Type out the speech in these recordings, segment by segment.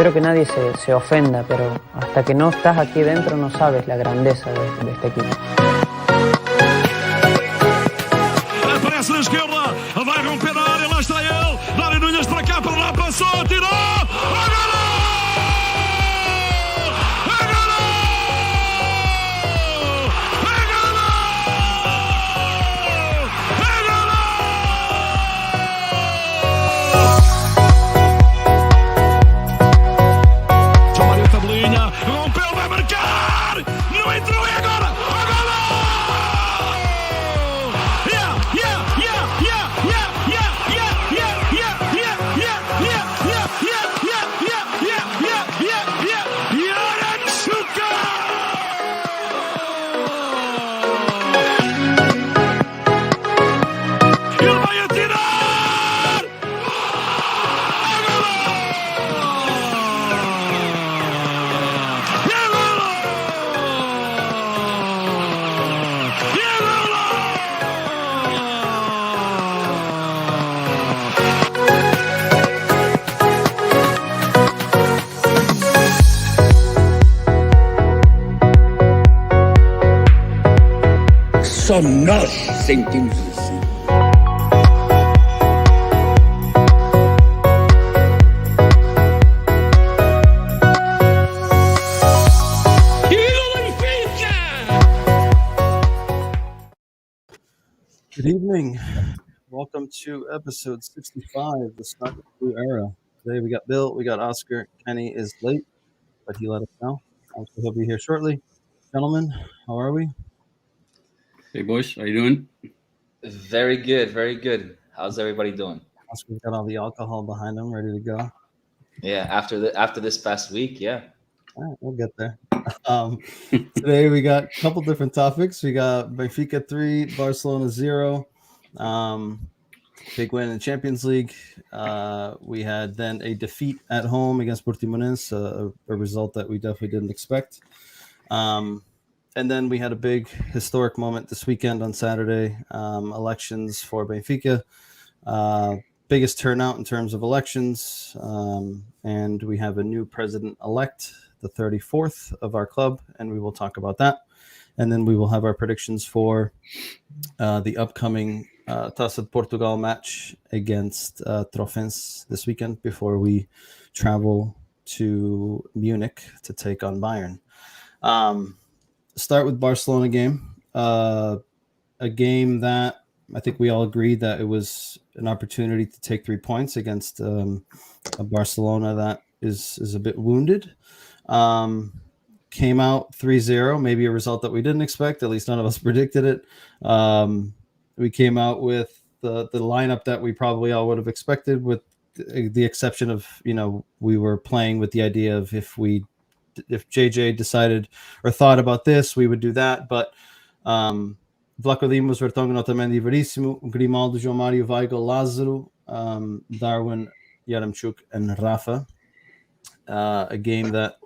espero que nadie se ofenda, pero hasta que no estás aquí dentro no sabes la grandeza de este equipo. Aparece na esquerda, vai romper a área, lá está ele. Dário Núñez para cá, para lá, passou, tirou. Rompeu, vai marcar! Não entrou e agora! Ele vai atirar! Só nós sentimos assim. Good evening. Welcome to episode 65, the start of the new era. Today we got Bill, we got Oscar. Kenny is late, but he let us know. So he'll be here shortly. Gentlemen, how are we? Hey, boys, how you doing? Very good, very good. How's everybody doing? Oscar's got all the alcohol behind him, ready to go. Yeah, after this past week, yeah. All right, we'll get there. Today we got a couple different topics. We got Benfica 3, Barcelona 0. Big win in the Champions League. We had then a defeat at home against Portimonense, a result that we definitely didn't expect. And then we had a big historic moment this weekend on Saturday, elections for Benfica. Biggest turnout in terms of elections. And we have a new president-elect, the 34th of our club, and we will talk about that. And then we will have our predictions for the upcoming Taça de Portugal match against Trofense this weekend before we travel to Munich to take on Bayern. Start with Barcelona game, a game that I think we all agreed that it was an opportunity to take 3 points against a Barcelona that is a bit wounded. Came out 3-0, maybe a result that we didn't expect. At least none of us predicted it. We came out with the lineup that we probably all would have expected, with the exception of, we were playing with the idea of if JJ decided or thought about this, we would do that. But Vlaco Dimos, Vertonghen, Otamendi, Verissimo, Grimaldo, João Mário, Weigl, Lázaro, Darwin, Yaremchuk, and Rafa. A game that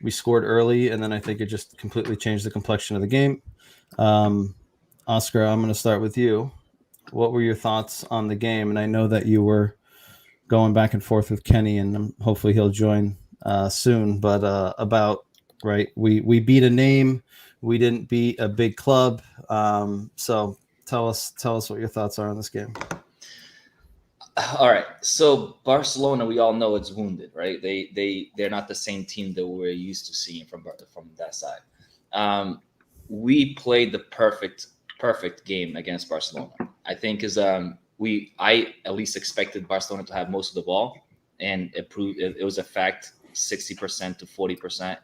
we scored early, and then I think it just completely changed the complexion of the game. Oscar, I'm going to start with you. What were your thoughts on the game? And I know that you were going back and forth with Kenny, and hopefully he'll join soon. But about, right, we beat a name, we didn't beat a big club. So tell us what your thoughts are on this game. All right. So Barcelona, we all know it's wounded, right? They're not the same team that we're used to seeing from that side. We played the perfect game against Barcelona. I think I at least expected Barcelona to have most of the ball, and it was a fact, 60% to 40%.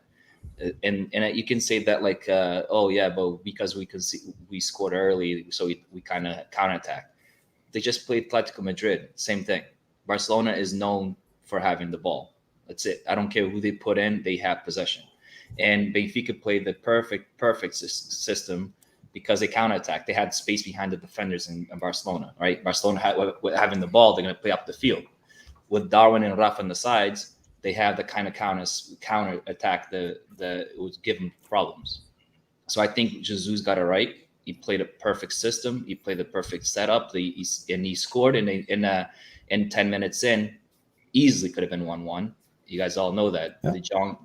And you can say that like, oh yeah, but because we scored early, so we kind of counterattacked. They just played Atletico Madrid, same thing. Barcelona is known for having the ball. That's it. I don't care who they put in, they have possession. And Benfica played the perfect system because they counterattacked. They had space behind the defenders in Barcelona, right? Barcelona having the ball, they're going to play up the field. With Darwin and Rafa on the sides, they have the kind of counter attack that would give them problems. So I think Jesus got it right. He played a perfect system. He played the perfect setup. And he scored. And 10 minutes in, easily could have been 1-1. You guys all know that. Yeah.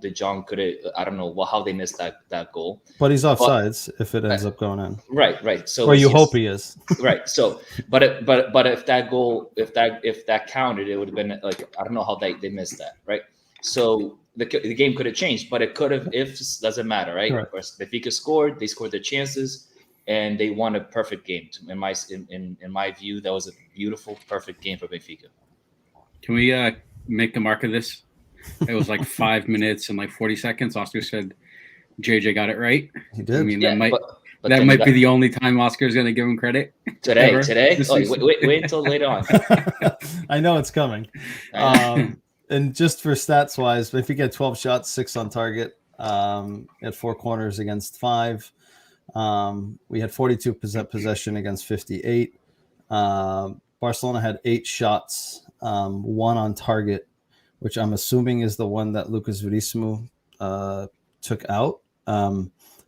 De Jong could have. I don't know how they missed that goal. But he's offsides if it ends up going in. Right. So or you it's hope he is. Right. So, but if that goal, if that counted, it would have been like, I don't know how they missed that. Right. So the game could have changed, but it could have. If doesn't matter, right? Correct. Benfica scored. They scored their chances, and they won a perfect game. In my view, that was a beautiful, perfect game for Benfica. Can we make a mark of this? It was like 5 minutes and like 40 seconds. Oscar said JJ got it right. He did. I mean, Yeah, that might be the only time Oscar's going to give him credit. Today. Ever. Wait until later on. I know it's coming. And just for stats wise, Benfica had 12 shots, 6 on target. At 4 corners against 5. We had 42% possession against 58. Barcelona had 8 shots, 1 on target, which I'm assuming is the one that Lucas Veríssimo took out.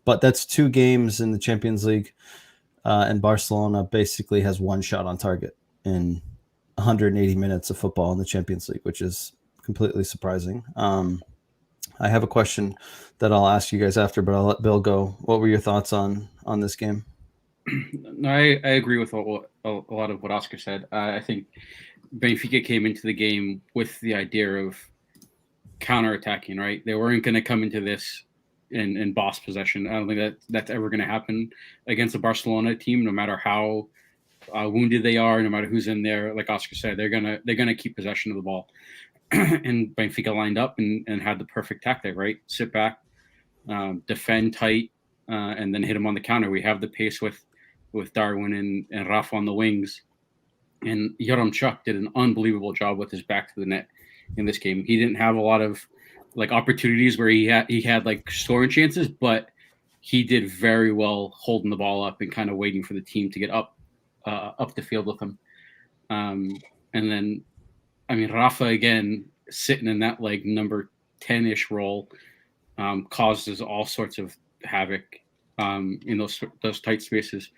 But that's 2 games in the Champions League, and Barcelona basically has 1 shot on target in 180 minutes of football in the Champions League, which is completely surprising. I have a question that I'll ask you guys after, but I'll let Bill go. What were your thoughts on this game? No, I agree with a lot of what Oscar said. I think Benfica came into the game with the idea of counterattacking, right? They weren't going to come into this in boss possession. I don't think that's ever going to happen against a Barcelona team, no matter how wounded they are, no matter who's in there. Like Oscar said, they're gonna keep possession of the ball. And Benfica lined up and had the perfect tactic, right? Sit back, defend tight, and then hit him on the counter. We have the pace with Darwin and Rafa on the wings. And Yaremchuk did an unbelievable job with his back to the net in this game. He didn't have a lot of like opportunities where he had like scoring chances, but he did very well holding the ball up and kind of waiting for the team to get up the field with him. And then, I mean, Rafa again sitting in that like number 10-ish role causes all sorts of havoc in those tight spaces.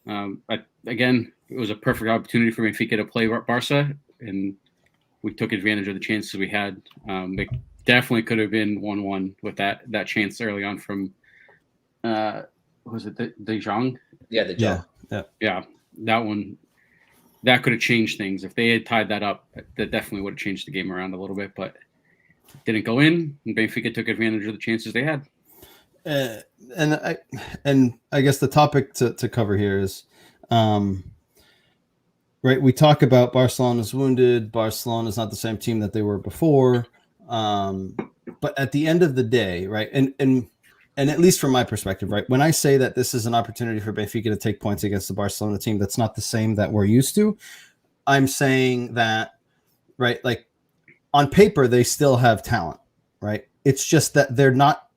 Again, it was a perfect opportunity for Benfica to play Barca, and we took advantage of the chances we had. It definitely could have been 1-1 with that chance early on from was it De Jong? Yeah, De Jong. Yeah, that one. That could have changed things. If they had tied that up, that definitely would have changed the game around a little bit, but it didn't go in, and Benfica took advantage of the chances they had. And I guess the topic to cover here is, right, we talk about Barcelona's wounded. Barcelona's not the same team that they were before. But at the end of the day, right, and at least from my perspective, right, when I say that this is an opportunity for Benfica to take points against the Barcelona team that's not the same that we're used to, I'm saying that, right, like on paper, they still have talent, right? It's just that they're not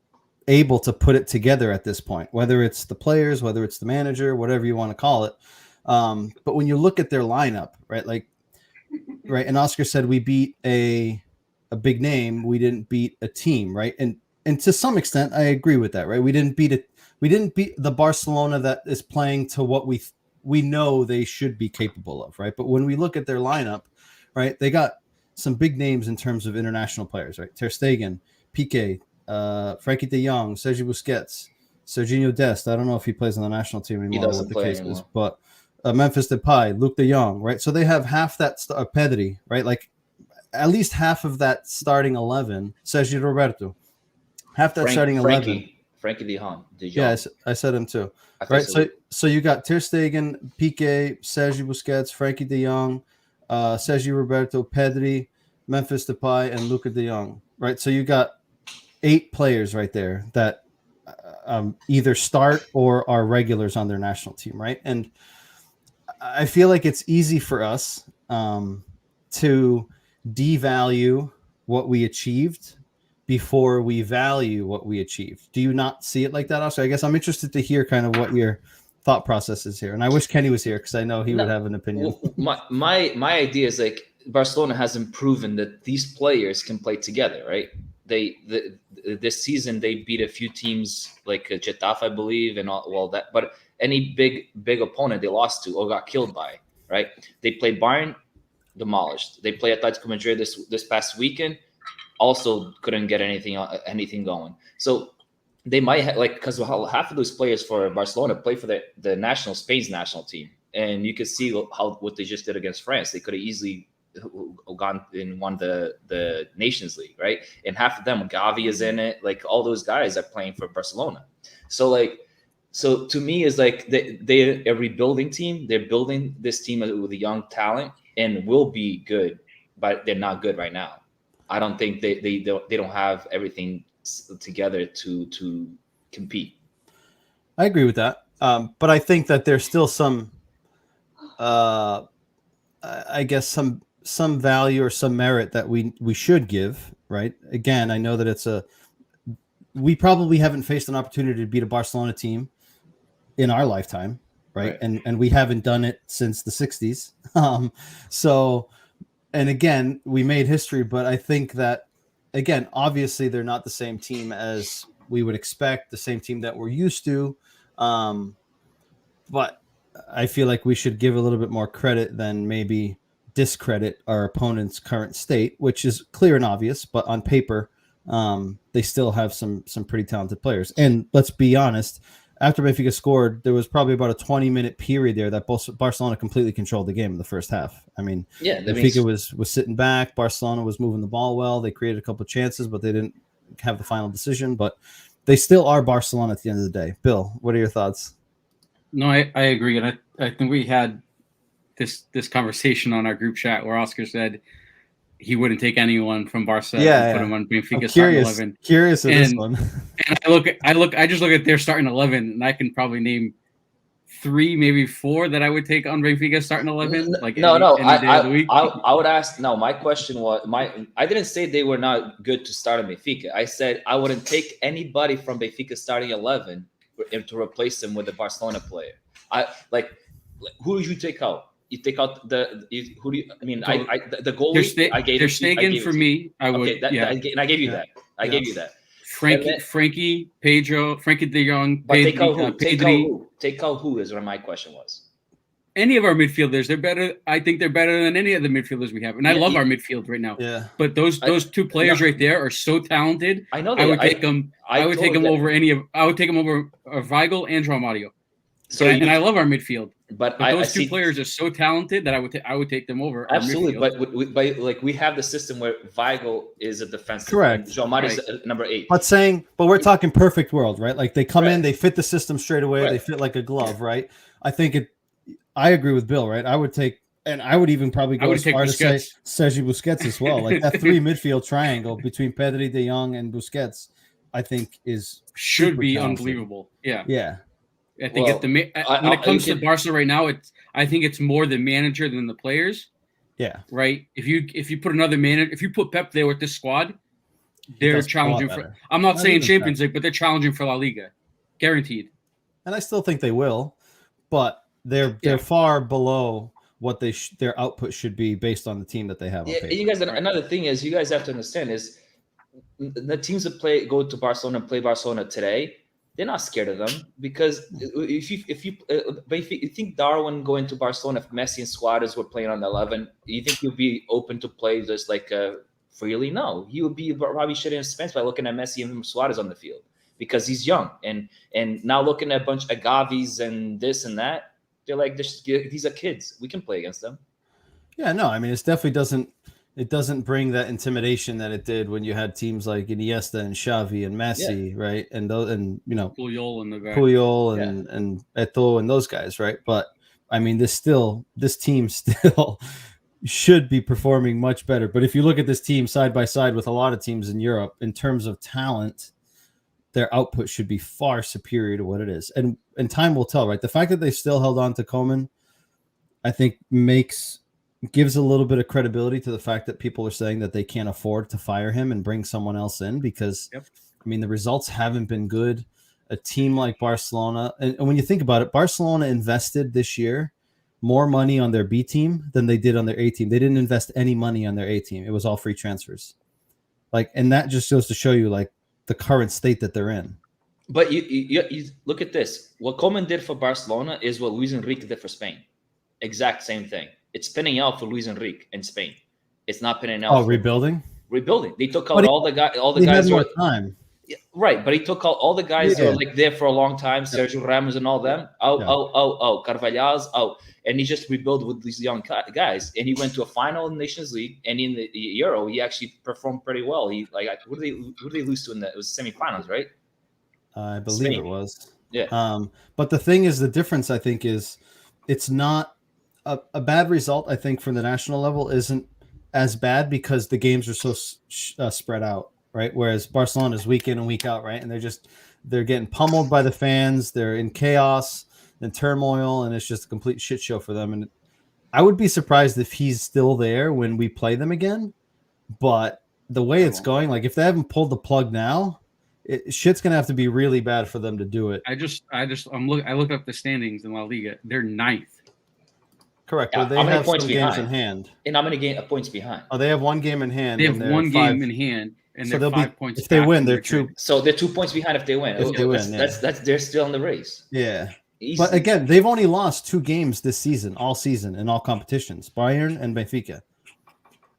able to put it together at this point, whether it's the players, whether it's the manager, whatever you want to call it. But when you look at their lineup, right, like, right, and Oscar said we beat a big name, we didn't beat a team, right? And to some extent, I agree with that, right? We didn't beat it. We didn't beat the Barcelona that is playing to what we know they should be capable of, right? But when we look at their lineup, right, they got some big names in terms of international players, right? Ter Stegen, Piqué, Frankie de Jong, Sergio Busquets, Serginho Dest. I don't know if he plays on the national team anymore. He doesn't what the play case anymore. is, but Memphis Depay, Luke de Jong, right? So they have half that Pedri, right? Like at least half of that starting 11. Sergio Roberto. Half that starting 11. Frankie de Jong. Yeah, I said him too. Right. So you got Ter Stegen, Piqué, Sergio Busquets, Frankie de Jong, Sergio Roberto, Pedri, Memphis Depay, and Luka de Jong. Right. So you got 8 players right there that either start or are regulars on their national team. Right. And I feel like it's easy for us to devalue what we achieved before we value what we achieved. Do you not see it like that, Oscar? I guess I'm interested to hear kind of what your thought process is here. And I wish Kenny was here because I know he would have an opinion. My idea is like Barcelona hasn't proven that these players can play together, right? This season they beat a few teams like Getafe, I believe, and all that. But any big opponent they lost to or got killed by, right? They played Bayern, demolished. They played Atletico Madrid this past weekend, also couldn't get anything going. So they might have, like, because half of those players for Barcelona play for the Spain's national team, and you could see what they just did against France. They could have easily gone and won the Nations League, right? And half of them, Gavi is in it. Like, all those guys are playing for Barcelona. So to me, is like they're a rebuilding team. They're building this team with a young talent and will be good, but they're not good right now. I don't think they don't have everything together to compete. I agree with that, but I think that there's still some, I guess some value or some merit that we should give. Right? Again, I know that we probably haven't faced an opportunity to beat a Barcelona team in our lifetime, right? And we haven't done it since the 60s. And again, we made history, but I think that, again, obviously they're not the same team as we would expect, the same team that we're used to. But I feel like we should give a little bit more credit than maybe discredit our opponent's current state, which is clear and obvious, but on paper, they still have some pretty talented players. And let's be honest, after Benfica scored, there was probably about a 20-minute period there that Barcelona completely controlled the game in the first half. I mean, Benfica was sitting back. Barcelona was moving the ball well. They created a couple of chances, but they didn't have the final decision. But they still are Barcelona at the end of the day. Bill, what are your thoughts? No, I agree. And I think we had this conversation on our group chat where Oscar said he wouldn't take anyone from Barca and put him on Benfica starting 11. Curious of this one. And I just look at their starting 11, and I can probably name 3, maybe 4 that I would take on Benfica starting 11. Like any day of the week. I would ask. No, my question was I didn't say they were not good to start on Benfica. I said I wouldn't take anybody from Benfica starting 11 to replace them with a Barcelona player. Who would you take out? You take out the goalie. I gave Ter Stegen for me. I would. Okay, and I gave you that. I gave you that. Frankie, Pedro, Frankie De Jong, take out who? Take out who is where my question was. Any of our midfielders, they're better. I think they're better than any of the midfielders we have, and I love our midfield right now. Yeah. But those 2 players right there are so talented. I know. I would take them. I would take them over I would take them over Weigl and João Mario. And I love our midfield. But those 2 players are so talented that I would take them over. Absolutely, but we have the system where Weigl is a defensive. Correct. João Mario is number 8. But we're talking perfect world, right? Like they come in, they fit the system straight away. Right. They fit like a glove, right? I agree with Bill, right? I would take, and I would even probably go as far to say Sergi Busquets as well. Like that 3 midfield triangle between Pedri, De Jong, and Busquets, I think should be talented. Unbelievable. Yeah. Yeah. I think when it comes to Barca right now, I think it's more the manager than the players. Yeah. Right. If you put another manager, if you put Pep there with this squad, they're challenging for. I'm not saying Champions League, but they're challenging for La Liga, guaranteed. And I still think they will, but they're far below what their output should be based on the team that they have. On paper. You guys. Another thing is you guys have to understand is the teams that go to Barcelona and play Barcelona today. They're not scared of them because if you think Darwin going to Barcelona, if Messi and Suarez were playing on the 11, you think he'll be open to play just like freely? No, he would be probably shitting his pants by looking at Messi and Suarez on the field because he's young and now looking at a bunch of Gavis and this and that, they're like these are kids. We can play against them. Yeah, no, I mean it definitely doesn't bring that intimidation that it did when you had teams like Iniesta and Xavi and Messi, right? And those, and Puyol in the back. and Eto'o and those guys, right? But I mean, this team still should be performing much better. But if you look at this team side by side with a lot of teams in Europe, in terms of talent, their output should be far superior to what it is. And time will tell, right? The fact that they still held on to Koeman, I think gives a little bit of credibility to the fact that people are saying that they can't afford to fire him and bring someone else in because, I mean, the results haven't been good. A team like Barcelona, and when you think about it, Barcelona invested this year more money on their B team than they did on their A team. They didn't invest any money on their A team. It was all free transfers. And that just goes to show you the current state that they're in. But you look at this. What Koeman did for Barcelona is what Luis Enrique did for Spain. Exact same thing. It's pinning out for Luis Enrique in Spain. It's not pinning out. Rebuilding? rebuilding. They took out But all the guys. All the He guys had who more are time. right, but he took out all the guys that Yeah. were like there for a long time. Sergio Ramos and all them. Carvalhal's out, and he just rebuilt with these young guys. And he went to a final in Nations League, and in the Euro, he actually performed pretty well. He who did they lose to in the? It was semifinals, right? I believe Spain. it was. Yeah. But the thing is, the difference I think is it's not a bad result. I think from the national level isn't as bad because the games are so spread out, right? Whereas Barcelona is week in and week out, right? And they're getting pummeled by the fans. They're in chaos and turmoil, and it's just a complete shit show for them. And I would be surprised if he's still there when we play them again. But the way it's going, like if they haven't pulled the plug now, shit's gonna have to be really bad for them to do it. I looked up the standings in La Liga. They're 9th. Correct. Yeah, But they how many have points some games behind? in hand. And how many points behind? Oh, they have one game in hand. They have and they're one 5. game in hand, and So they're they'll 5 be points. if they back win, from they're their 2. trade. So they're 2 points behind if they win. If they win, that's they're still in the race. Yeah. Easy. But again, they've only lost 2 games this season, all season in all competitions, Bayern and Benfica.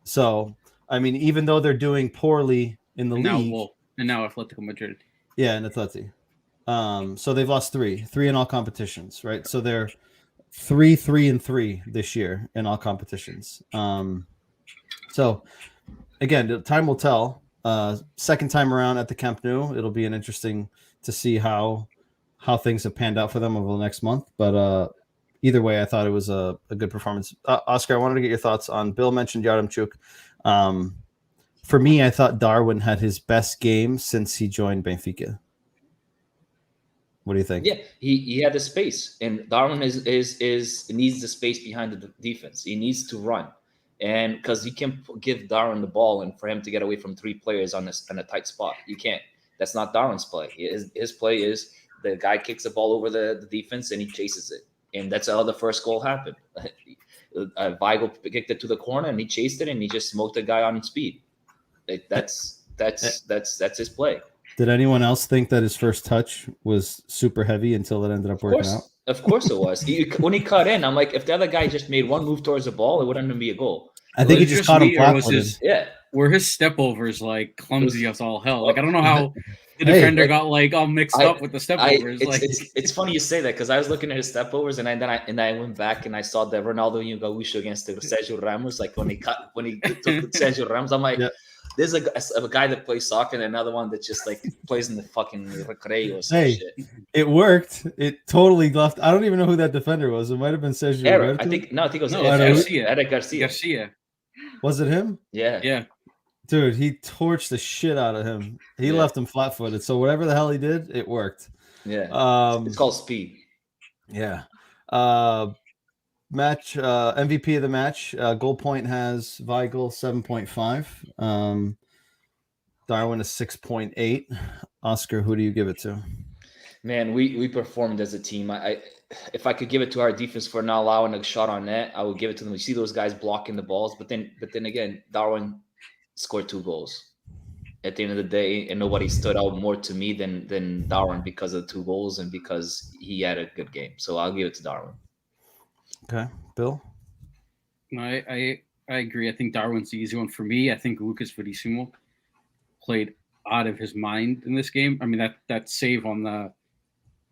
So, I mean, even though they're doing poorly in the league, and now Atletico Madrid. yeah, and Atleti. So they've lost 3 in all competitions, right? So they're 3-3-3 this year in all competitions. So again, time will tell. Second time around at the Camp Nou, it'll be an interesting to see how things have panned out for them over the next month. But either way, I thought it was a good performance. Oscar, I wanted to get your thoughts on. Bill mentioned Yaremchuk. For me, I thought Darwin had his best game since he joined Benfica. What do you think? Yeah, he had the space, and Darwin is needs the space behind the defense. He needs to run, and because you can give Darwin the ball, and for him to get away from 3 players on a tight spot, you can't. That's not Darwin's play. His play is the guy kicks the ball over the defense and he chases it, and that's how the first goal happened. Weigl kicked it to the corner and he chased it and he just smoked the guy on speed. That's his play. Did anyone else think that his first touch was super heavy until it ended up working out? Of course it was. When he cut in, I'm like, if the other guy just made one move towards the ball, it wouldn't even be a goal. I think he just caught him flat-footed. Where his step over is like clumsy as all hell. Like I don't know how the defender got like all mixed up with the step overs. It's funny you say that because I was looking at his step overs and I went back and I saw the Ronaldo Gaúcho against the Sergio Ramos. Like when he took the Sergio Ramos, I'm like. Yeah. There's a guy that plays soccer and another one that just like plays in the fucking recreo or some shit. It worked. It totally left. I don't even know who that defender was. It might have been Sergio. I think it was Eric Garcia. Was it him? Yeah. Dude, he torched the shit out of him. He left him flat-footed. So whatever the hell he did, it worked. Yeah. It's called speed. Yeah. Match MVP of the match. Goal point has Weigl 7.5. Darwin is 6.8. Oscar, who do you give it to? Man, we performed as a team. If I could give it to our defense for not allowing a shot on net, I would give it to them. We see those guys blocking the balls, but then again, Darwin scored 2 goals at the end of the day, and nobody stood out more to me than Darwin because of 2 goals and because he had a good game. So I'll give it to Darwin. Okay, Bill? No, I agree. I think Darwin's the easy one for me. I think Lucas Verissimo played out of his mind in this game. I mean, that save on the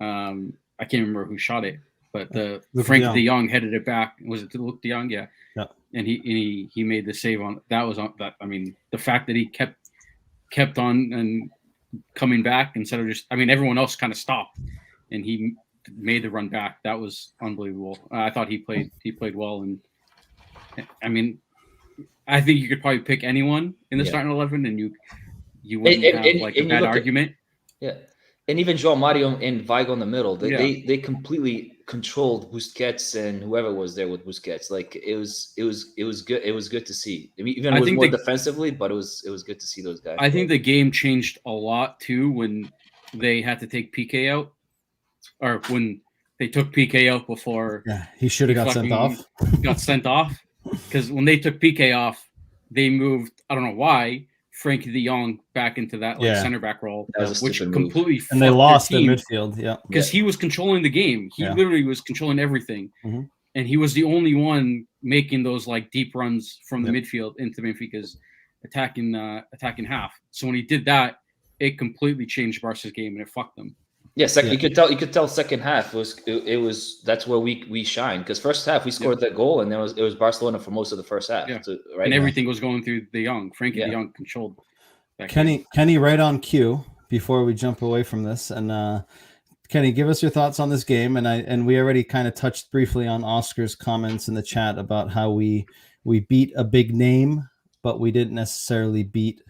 I can't remember who shot it, but the Frank de Jong headed it back. Was it Luke de Jong? Yeah. And he made the save on that. Was on that. I mean, the fact that he kept on and coming back instead of just. I mean, everyone else kind of stopped, and he made the run back. That was unbelievable. I thought he played well, and I mean, I think you could probably pick anyone in the starting 11, and you wouldn't have a bad argument. And even João Mario and Weigl in the middle, they completely controlled Busquets and whoever was there with Busquets. Like it was good. It was good to see. I mean, even it was more defensively, but it was good to see those guys. I think the game changed a lot too when they had to take PK out, or when they took PK out before. Yeah, he should have got sent off. Got sent off because when they took PK off, they moved. I don't know why. Frankie de Jong back into that center back role, which completely and they lost in midfield. Because he was controlling the game. He literally was controlling everything, and he was the only one making those like deep runs from the midfield into Benfica's attacking half. So when he did that, it completely changed Barca's game and it fucked them. Yeah, you could tell second half was that's where we shined, because first half we scored that goal and it was Barcelona for most of the first half. Yeah. Right, and everything was going through De Jong. Frankie De Jong controlled that game. Kenny, right on cue before we jump away from this, and Kenny, give us your thoughts on this game. And we already kind of touched briefly on Oscar's comments in the chat about how we beat a big name, but we didn't necessarily beat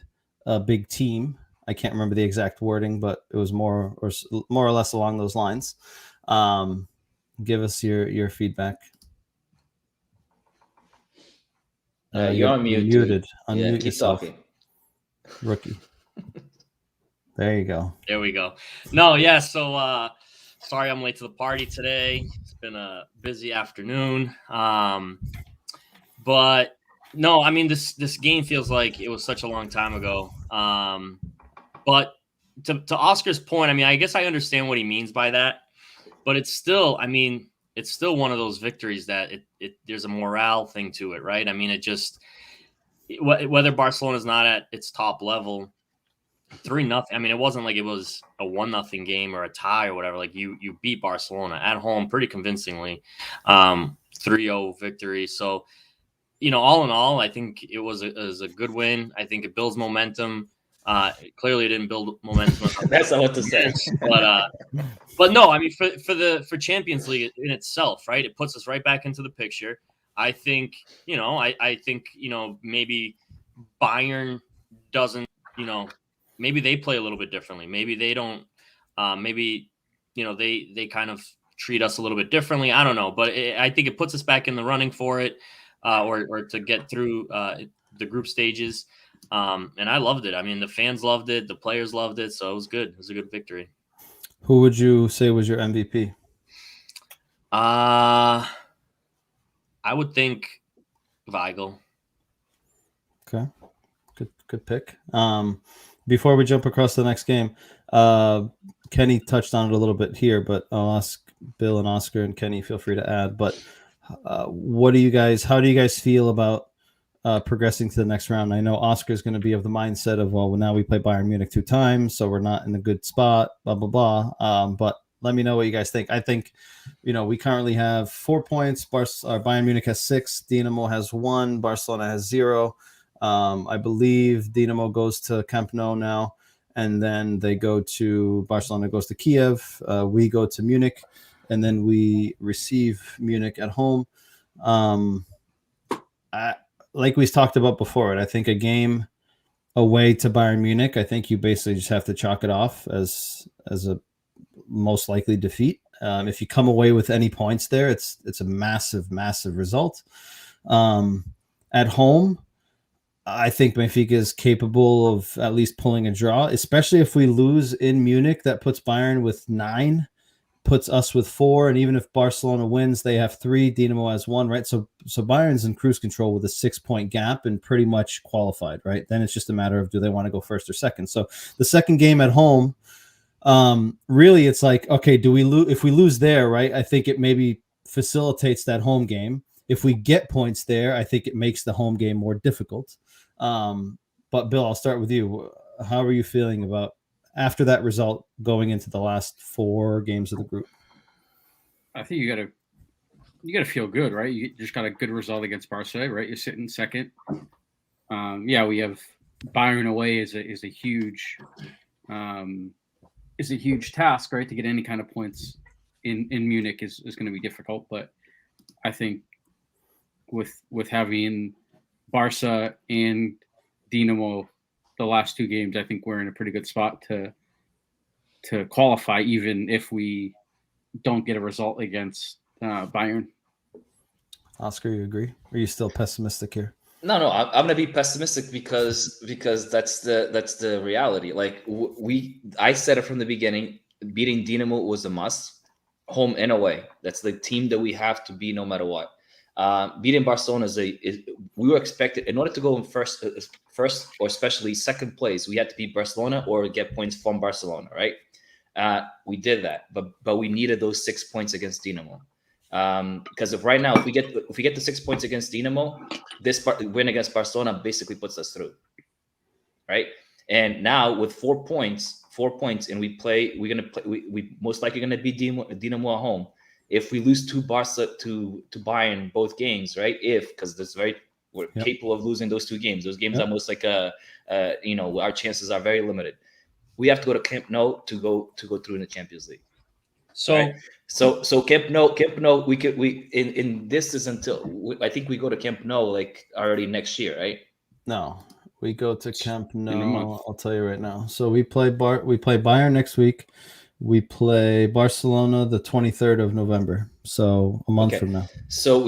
a big team. I can't remember the exact wording, but it was more or less along those lines. Give us your feedback. You're on mute. Muted. Unmute Keep yourself. Talking. Rookie. There you go. There we go. No, yeah. So sorry I'm late to the party today. It's been a busy afternoon. But no, I mean this game feels like it was such a long time ago. But to Oscar's point, I mean, I guess I understand what he means by that. But it's still, I mean, it's still one of those victories that there's a morale thing to it, right? I mean, whether Barcelona's not at its top level, 3-0. I mean, it wasn't like it was a 1-0 game or a tie or whatever. Like you beat Barcelona at home pretty convincingly, 3-0 victory. So, all in all, I think it was a good win. I think it builds momentum. Clearly, it didn't build momentum. That's not what to say. But no, I mean, for Champions League in itself, right? It puts us right back into the picture. I think, I think maybe Bayern doesn't, maybe they play a little bit differently. Maybe they don't. Maybe they kind of treat us a little bit differently. I don't know, but I think it puts us back in the running for it, or to get through the group stages. And I loved it. I mean, the fans loved it, the players loved it, so it was good. It was a good victory. Who would you say was your MVP? I would think Weigl. Okay, good pick. Before we jump across to the next game, Kenny touched on it a little bit here, but I'll ask Bill and Oscar and Kenny, feel free to add. But how do you guys feel about progressing to the next round? I know Oscar's going to be of the mindset of, well, now we play Bayern Munich 2 times, so we're not in a good spot, blah, blah, blah. But let me know what you guys think. I think, we currently have 4 points. Bayern Munich has 6. Dinamo has 1. Barcelona has 0. I believe Dinamo goes to Camp Nou now, and then Barcelona goes to Kiev. We go to Munich, and then we receive Munich at home. Like we talked about before, I think a game away to Bayern Munich, I think you basically just have to chalk it off as a most likely defeat. If you come away with any points there, it's a massive, massive result. At home, I think Benfica is capable of at least pulling a draw, especially if we lose in Munich. That puts Bayern with 9. Puts us with 4, and even if Barcelona wins, they have 3. Dinamo has 1, right? So Bayern's in cruise control with a 6-point gap and pretty much qualified, right? Then it's just a matter of, do they want to go first or second? So the second game at home, really, it's like, okay, do we lose? If we lose there, right? I think it maybe facilitates that home game. If we get points there, I think it makes the home game more difficult. But Bill, I'll start with you. How are you feeling about after that result going into the last 4 games of the group? I think you gotta feel good, right? You just got a good result against Barca, right? You're sitting second. We have Bayern away is a huge task, right? To get any kind of points in Munich is going to be difficult, but I think with having Barca and Dinamo the last 2 games, I think we're in a pretty good spot to qualify, even if we don't get a result against Bayern. Oscar, you agree? Or are you still pessimistic here? No, I'm gonna be pessimistic because that's the reality. Like I said it from the beginning. Beating Dinamo was a must, home and away. That's the team that we have to be no matter what. Beating Barcelona we were expected, in order to go in first or especially second place, we had to beat Barcelona or get points from Barcelona, right? We did that, but we needed those 6 points against Dinamo. Because right now, if we get the 6 points against Dinamo, this win against Barcelona basically puts us through. right? And now with 4 points, and we're gonna play. We most likely gonna be Dinamo at home. If we lose to Barca to Bayern both games, right? Because we're capable of losing those 2 games. Those games are most like our chances are very limited. We have to go to Camp Nou to go through in the Champions League. So, right? so Camp Nou, this is until I think we go to Camp Nou like already next year, right? No, we go to Camp In a Nou. month. I'll tell you right now. So we play Bayern next week. We play Barcelona the 23rd of November. So a month from now. So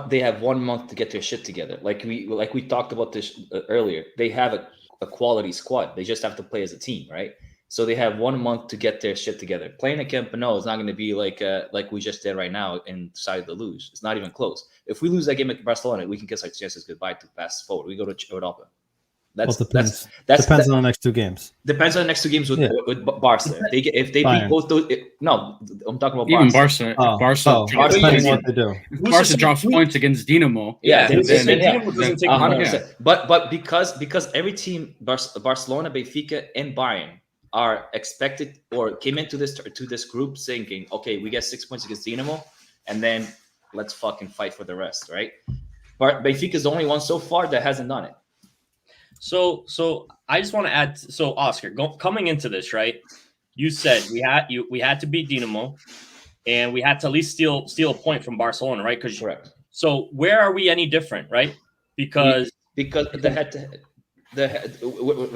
they have 1 month to get their shit together. Like we talked about this earlier. They have a quality squad. They just have to play as a team, right? So they have 1 month to get their shit together. Playing at Camp Nou is not going to be like we just did right now and decided to lose. It's not even close. If we lose that game at Barcelona, we can kiss our chances goodbye to pass forward. We go to Europa. Depends on the next 2 games. Depends on the next 2 games with Barca. If they beat both those, no, I'm talking about Even Barca. Barca Depends on what they do. If Barca drops points against Dinamo. Dinamo doesn't take 100%. But because every team, Barcelona, Benfica, and Bayern, are expected or came into this group thinking, okay, we get 6 points against Dinamo, and then let's fucking fight for the rest, right? But Benfica is the only one so far that hasn't done it. So I just want to add. So Oscar, coming into this, right? You said we had to beat Dinamo, and we had to at least steal a point from Barcelona, right? Correct. So where are we any different, right? Because where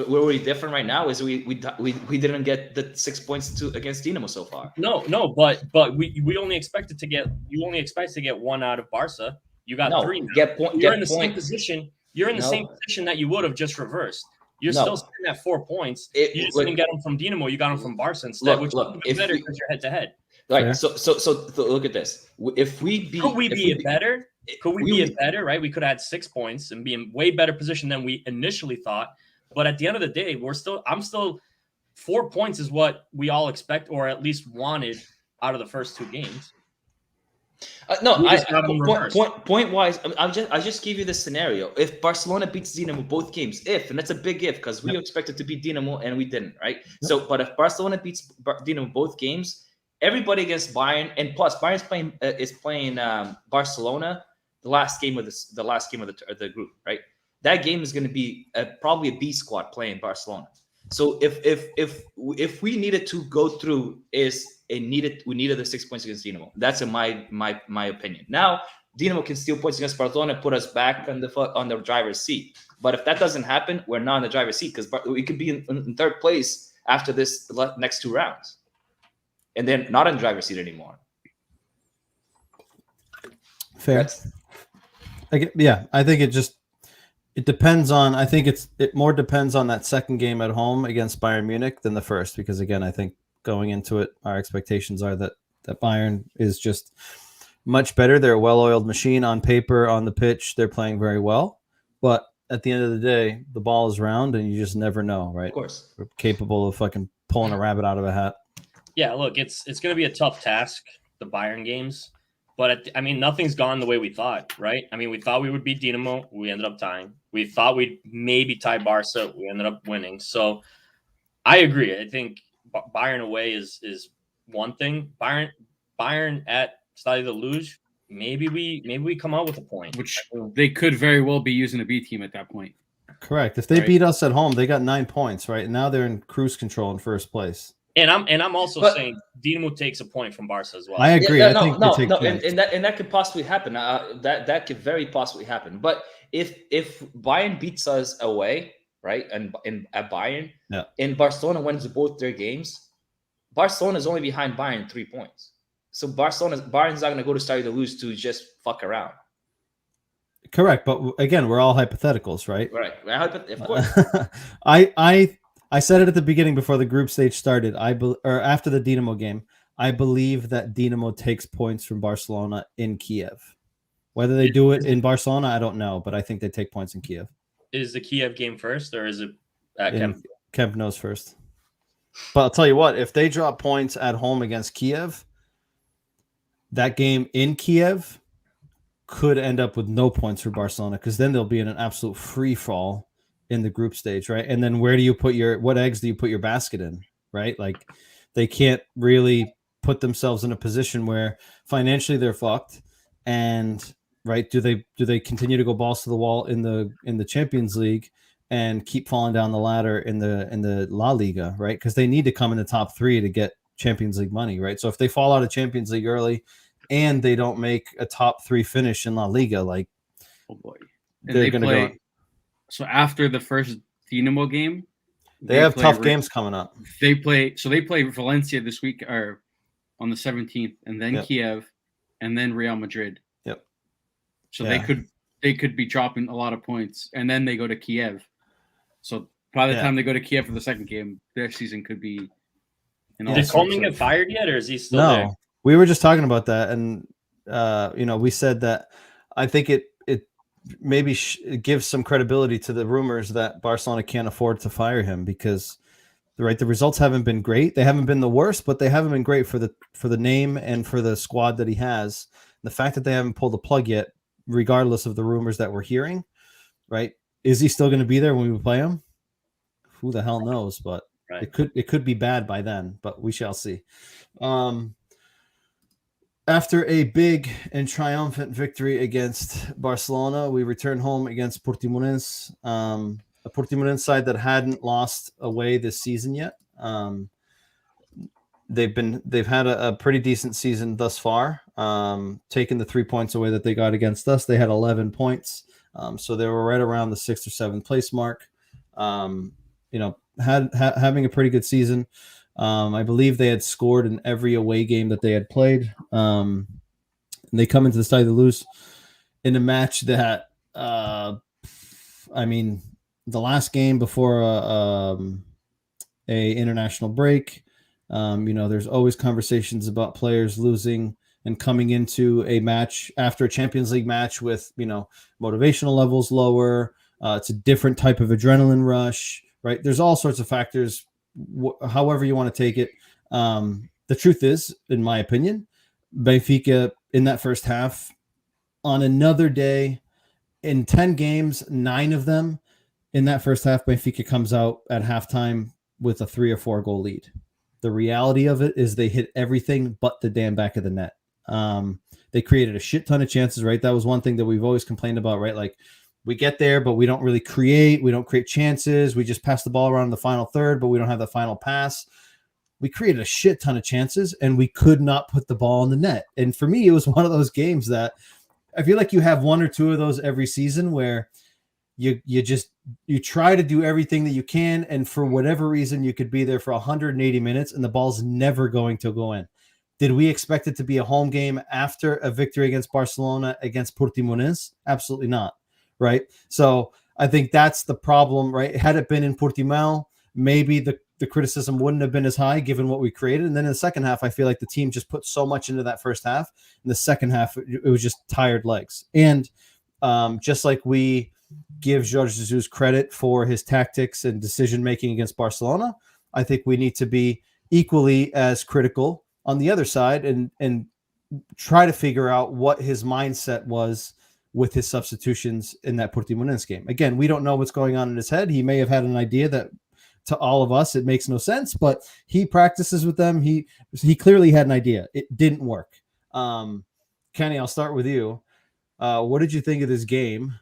we're different right now is we didn't get the 6 points against Dinamo so far. No, but we only expected to get 1 out of Barca. You got 3 now. You're in the same position. You're in the same position that you would have just reversed. You're still sitting at 4 points. You just didn't get them from Dinamo. You got them from Barca instead, which is better because you're head to head. Right. So look at this. If we beat, could we be better? Could we be better? Right. We could have had 6 points and be in way better position than we initially thought. But at the end of the day, I'm still 4 points is what we all expect, or at least wanted out of the first 2 games. Point wise, I just gave you the scenario. If Barcelona beats Dinamo both games, and that's a big if because we expected to beat Dinamo and we didn't, right? So, but if Barcelona beats Dinamo both games, everybody against Bayern, and plus Bayern's playing Barcelona the last game of the group, right? That game is going to be probably a B squad playing Barcelona. So if we needed to go through, we needed the 6 points against Dinamo. That's in my opinion. Now Dinamo can steal points against Barcelona, put us back on the driver's seat. But if that doesn't happen, we're not in the driver's seat because we could be in third place after this next 2 rounds, and then not in the driver's seat anymore. Fair. I think it depends on. I think it more depends on that second game at home against Bayern Munich than the first, because again, I think going into it, our expectations are that Bayern is just much better. They're a well-oiled machine on paper, on the pitch. They're playing very well, but at the end of the day, the ball is round, and you just never know, right? Of course, we're capable of fucking pulling a rabbit out of a hat. Yeah, look, it's going to be a tough task, the Bayern games. But, nothing's gone the way we thought, right? We thought we would beat Dinamo. We ended up tying. We thought we'd maybe tie Barca. We ended up winning. So I agree. I think Bayern away is one thing. Bayern at Stade de Luge, maybe we come out with a point. Which they could very well be using a B team at that point. Correct. If they beat us at home, they got 9 points, right? Now they're in cruise control in first place. And I'm also saying Dinamo takes a point from Barca as well. I agree. And that could possibly happen. That could very possibly happen. But if Bayern beats us away, right, and at Bayern, and Barcelona wins both their games, Barcelona is only behind Bayern 3 points. So Bayern's not going to go to Stade de Luge to just fuck around. Correct, but again, we're all hypotheticals, right? Right. Of course. I said it at the beginning before the group stage started. After the Dinamo game, I believe that Dinamo takes points from Barcelona in Kiev. Whether they do it in Barcelona, I don't know, but I think they take points in Kiev. Is the Kiev game first, or is it at Camp Nou's first? But I'll tell you what, if they drop points at home against Kiev, that game in Kiev could end up with no points for Barcelona, because then they'll be in an absolute free fall in the group stage, right? And then what eggs do you put your basket in, right? Like they can't really put themselves in a position where financially they're fucked, and right, do they continue to go balls to the wall in the Champions League and keep falling down the ladder in the La Liga, right? Because they need to come in the top 3 to get Champions League money, right? So if they fall out of Champions League early and they don't make a top 3 finish in La Liga, like, oh boy, they're going to go. So after the first Dinamo game, they have tough games coming up. They play Valencia this week, or on the 17th, and then Kiev, and then Real Madrid. Yep. So they could be dropping a lot of points, and then they go to Kiev. So by the time they go to Kiev for the second game, their season could be. Did Coleman get fired yet, or is he still there? No, we were just talking about that, and we said that I think it maybe gives some credibility to the rumors that Barcelona can't afford to fire him, because the results haven't been great. They haven't been the worst, but they haven't been great for the name and for the squad that he has. The fact that they haven't pulled the plug yet, regardless of the rumors that we're hearing, right? Is he still going to be there when we play him? Who the hell knows? But it could be bad by then, but we shall see. After a big and triumphant victory against Barcelona, we return home against Portimonense, a Portimonense side that hadn't lost away this season yet. They've had a pretty decent season thus far. Taking the 3 points away that they got against us, they had 11 points. So they were right around the 6th or 7th place mark. Having a pretty good season. I believe they had scored in every away game that they had played. And they come into the Stade de Luz in a match that, the last game before a international break, there's always conversations about players losing and coming into a match after a Champions League match with, motivational levels lower. It's a different type of adrenaline rush, right? There's all sorts of factors, however you want to take it. The truth is, in my opinion, Benfica in that first half, on another day, in 10 games, 9 of them in that first half, Benfica comes out at halftime with a 3 or 4 goal lead. The reality of it is they hit everything but the damn back of the net. They created a shit ton of chances, right? That was one thing that we've always complained about, right? Like, we get there, but we don't really create. We don't create chances. We just pass the ball around in the final third, but we don't have the final pass. We created a shit ton of chances, and we could not put the ball in the net. And for me, it was one of those games that I feel like you have 1 or 2 of those every season where you try to do everything that you can, and for whatever reason, you could be there for 180 minutes, and the ball's never going to go in. Did we expect it to be a home game after a victory against Barcelona against Portimonense? Absolutely not. Right. So I think that's the problem, right? Had it been in Portimao, maybe the criticism wouldn't have been as high given what we created. And then in the second half, I feel like the team just put so much into that first half. In the second half, it was just tired legs. And just like we give Jorge Jesus credit for his tactics and decision-making against Barcelona, I think we need to be equally as critical on the other side and try to figure out what his mindset was with his substitutions in that Portimonense game. Again, we don't know what's going on in his head. He may have had an idea that to all of us, it makes no sense, but he practices with them. He clearly had an idea. It didn't work. Kenny, I'll start with you. What did you think of this game?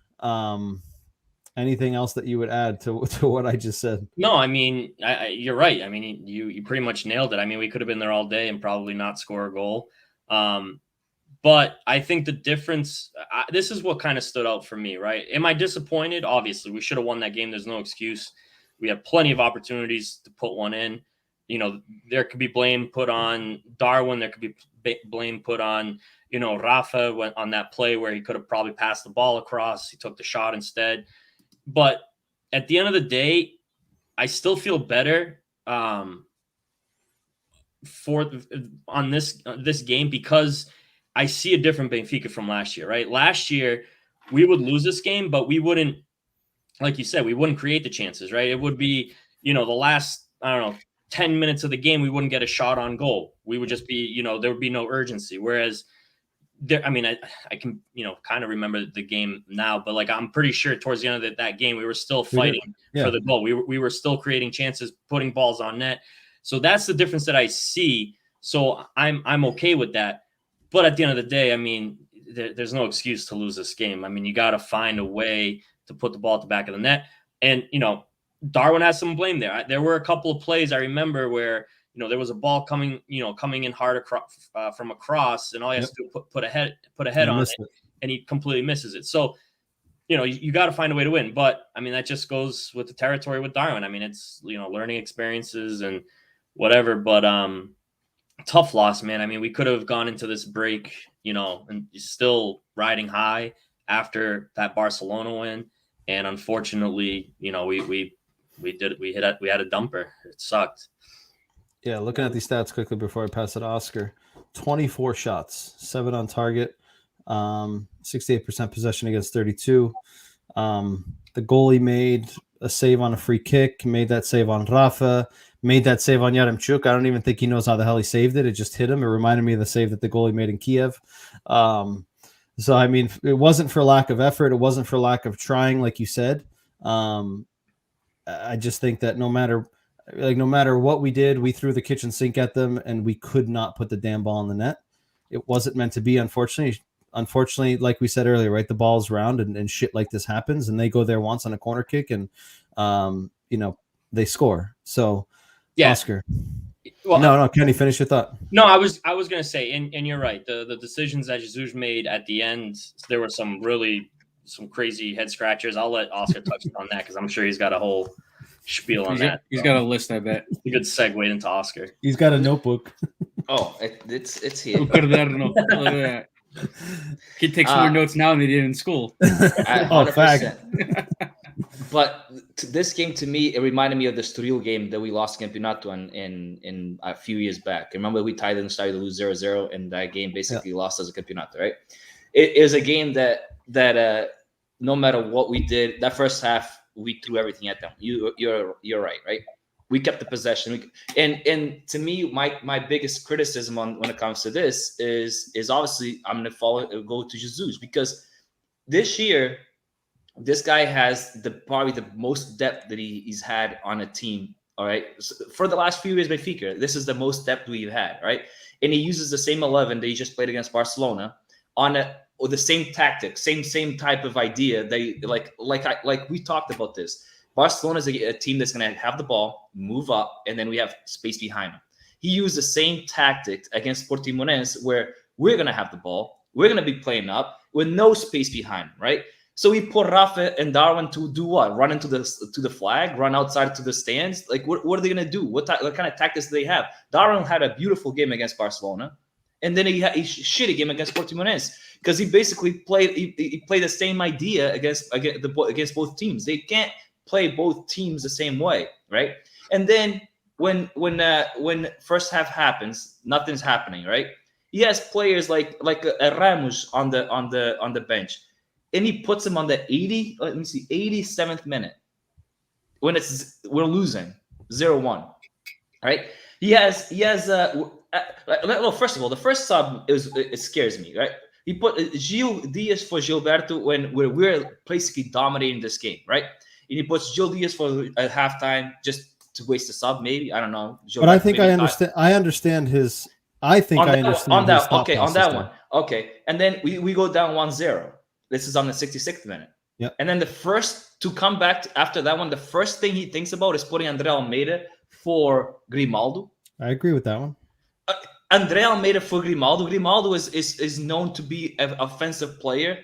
Anything else that you would add to what I just said? No, I mean, you're right. I mean, you pretty much nailed it. I mean, we could have been there all day and probably not score a goal. But I think the difference, this is what kind of stood out for me, right? Am I disappointed? Obviously, we should have won that game. There's no excuse. We have plenty of opportunities to put one in. There could be blame put on Darwin. There could be blame put on, Rafa on that play where he could have probably passed the ball across. He took the shot instead. But at the end of the day, I still feel better on this game because I see a different Benfica from last year, right? Last year, we would lose this game, but we wouldn't, like you said, we wouldn't create the chances, right? It would be, the last, 10 minutes of the game, we wouldn't get a shot on goal. We would just be, there would be no urgency. Whereas there, I mean, I can, kind of remember the game now, but like, I'm pretty sure towards the end of that game, we were still fighting for the goal. We were still creating chances, putting balls on net. So that's the difference that I see. So I'm okay with that. But at the end of the day, I mean, there's no excuse to lose this game. I mean, you got to find a way to put the ball at the back of the net. And, Darwin has some blame there. There were a couple of plays I remember where, there was a ball coming in hard across from across, and all he has to do put a head on it, and he completely misses it. So, you got to find a way to win. But I mean, that just goes with the territory with Darwin. I mean, it's learning experiences and whatever. But tough loss, man. I mean, we could have gone into this break, and still riding high after that Barcelona win, and unfortunately, we had a dumper. It sucked. Yeah, looking at these stats quickly before I pass it to Oscar. 24 shots, 7 on target, 68% possession against 32. The goalie made a save on a free kick, made that save on Rafa, made that save on Yaremchuk. I don't even think he knows how the hell he saved it. It just hit him. It reminded me of the save that the goalie made in Kiev. So, I mean, it wasn't for lack of effort. It wasn't for lack of trying, like you said. I just think that no matter what we did, we threw the kitchen sink at them, and we could not put the damn ball in the net. It wasn't meant to be, unfortunately. Unfortunately, like we said earlier, right, the ball's round and shit like this happens, and they go there once on a corner kick, and they score. So, yeah. Oscar. Well, no, Kenny, finish your thought. No, I was gonna say, and you're right. The decisions that Jesus made at the end, there were some crazy head scratchers. I'll let Oscar touch on that because I'm sure he's got a whole spiel on that. He's got a list, I bet. It's a good segue into Oscar. He's got a notebook. Oh, it's here. Kid takes more notes now than he did in school. 100%. But this game, to me, it reminded me of the Estoril game that we lost Campeonato in a few years back. Remember, we tied and started to lose 0-0, and that game basically lost us a Campeonato, right? It is a game that no matter what we did, that first half, we threw everything at them. You're right? We kept the possession, and to me, my biggest criticism when it comes to this is obviously I'm going to go to Jesus, because this year this guy has probably the most depth that he's had on a team. All right, so for the last few years, Benfica, this is the most depth we've had, right? And he uses the same 11 that he just played against Barcelona on the same tactic, same type of idea. They like we talked about this. Barcelona is a team that's going to have the ball, move up, and then we have space behind them. He used the same tactic against Portimonense, where we're going to have the ball, we're going to be playing up with no space behind them, right? So he put Rafa and Darwin to do what? Run into the flag, run outside to the stands. Like, what are they going to do? What kind of tactics do they have? Darwin had a beautiful game against Barcelona, and then he had a shitty game against Portimonense because he basically played the same idea against both teams. They can't play both teams the same way, right? And then when first half happens, nothing's happening, right? He has players like Ramos on the bench, and he puts him on the 87th minute when we're losing 0-1, right? He has well, first of all, the first sub it scares me, right? He put Gil Dias for Gilberto when we're basically dominating this game, right? And he puts Gil Dias for a halftime just to waste a sub, maybe. I don't know. But I think I understand. I understand his. I think I understand on that. His Okay, on that one. Okay, and then we go down 1-0. This is on the 66th minute. Yeah. And then the first to come back after that one, the first thing he thinks about is putting André Almeida for Grimaldo. I agree with that one. André Almeida for Grimaldo. Grimaldo is known to be an offensive player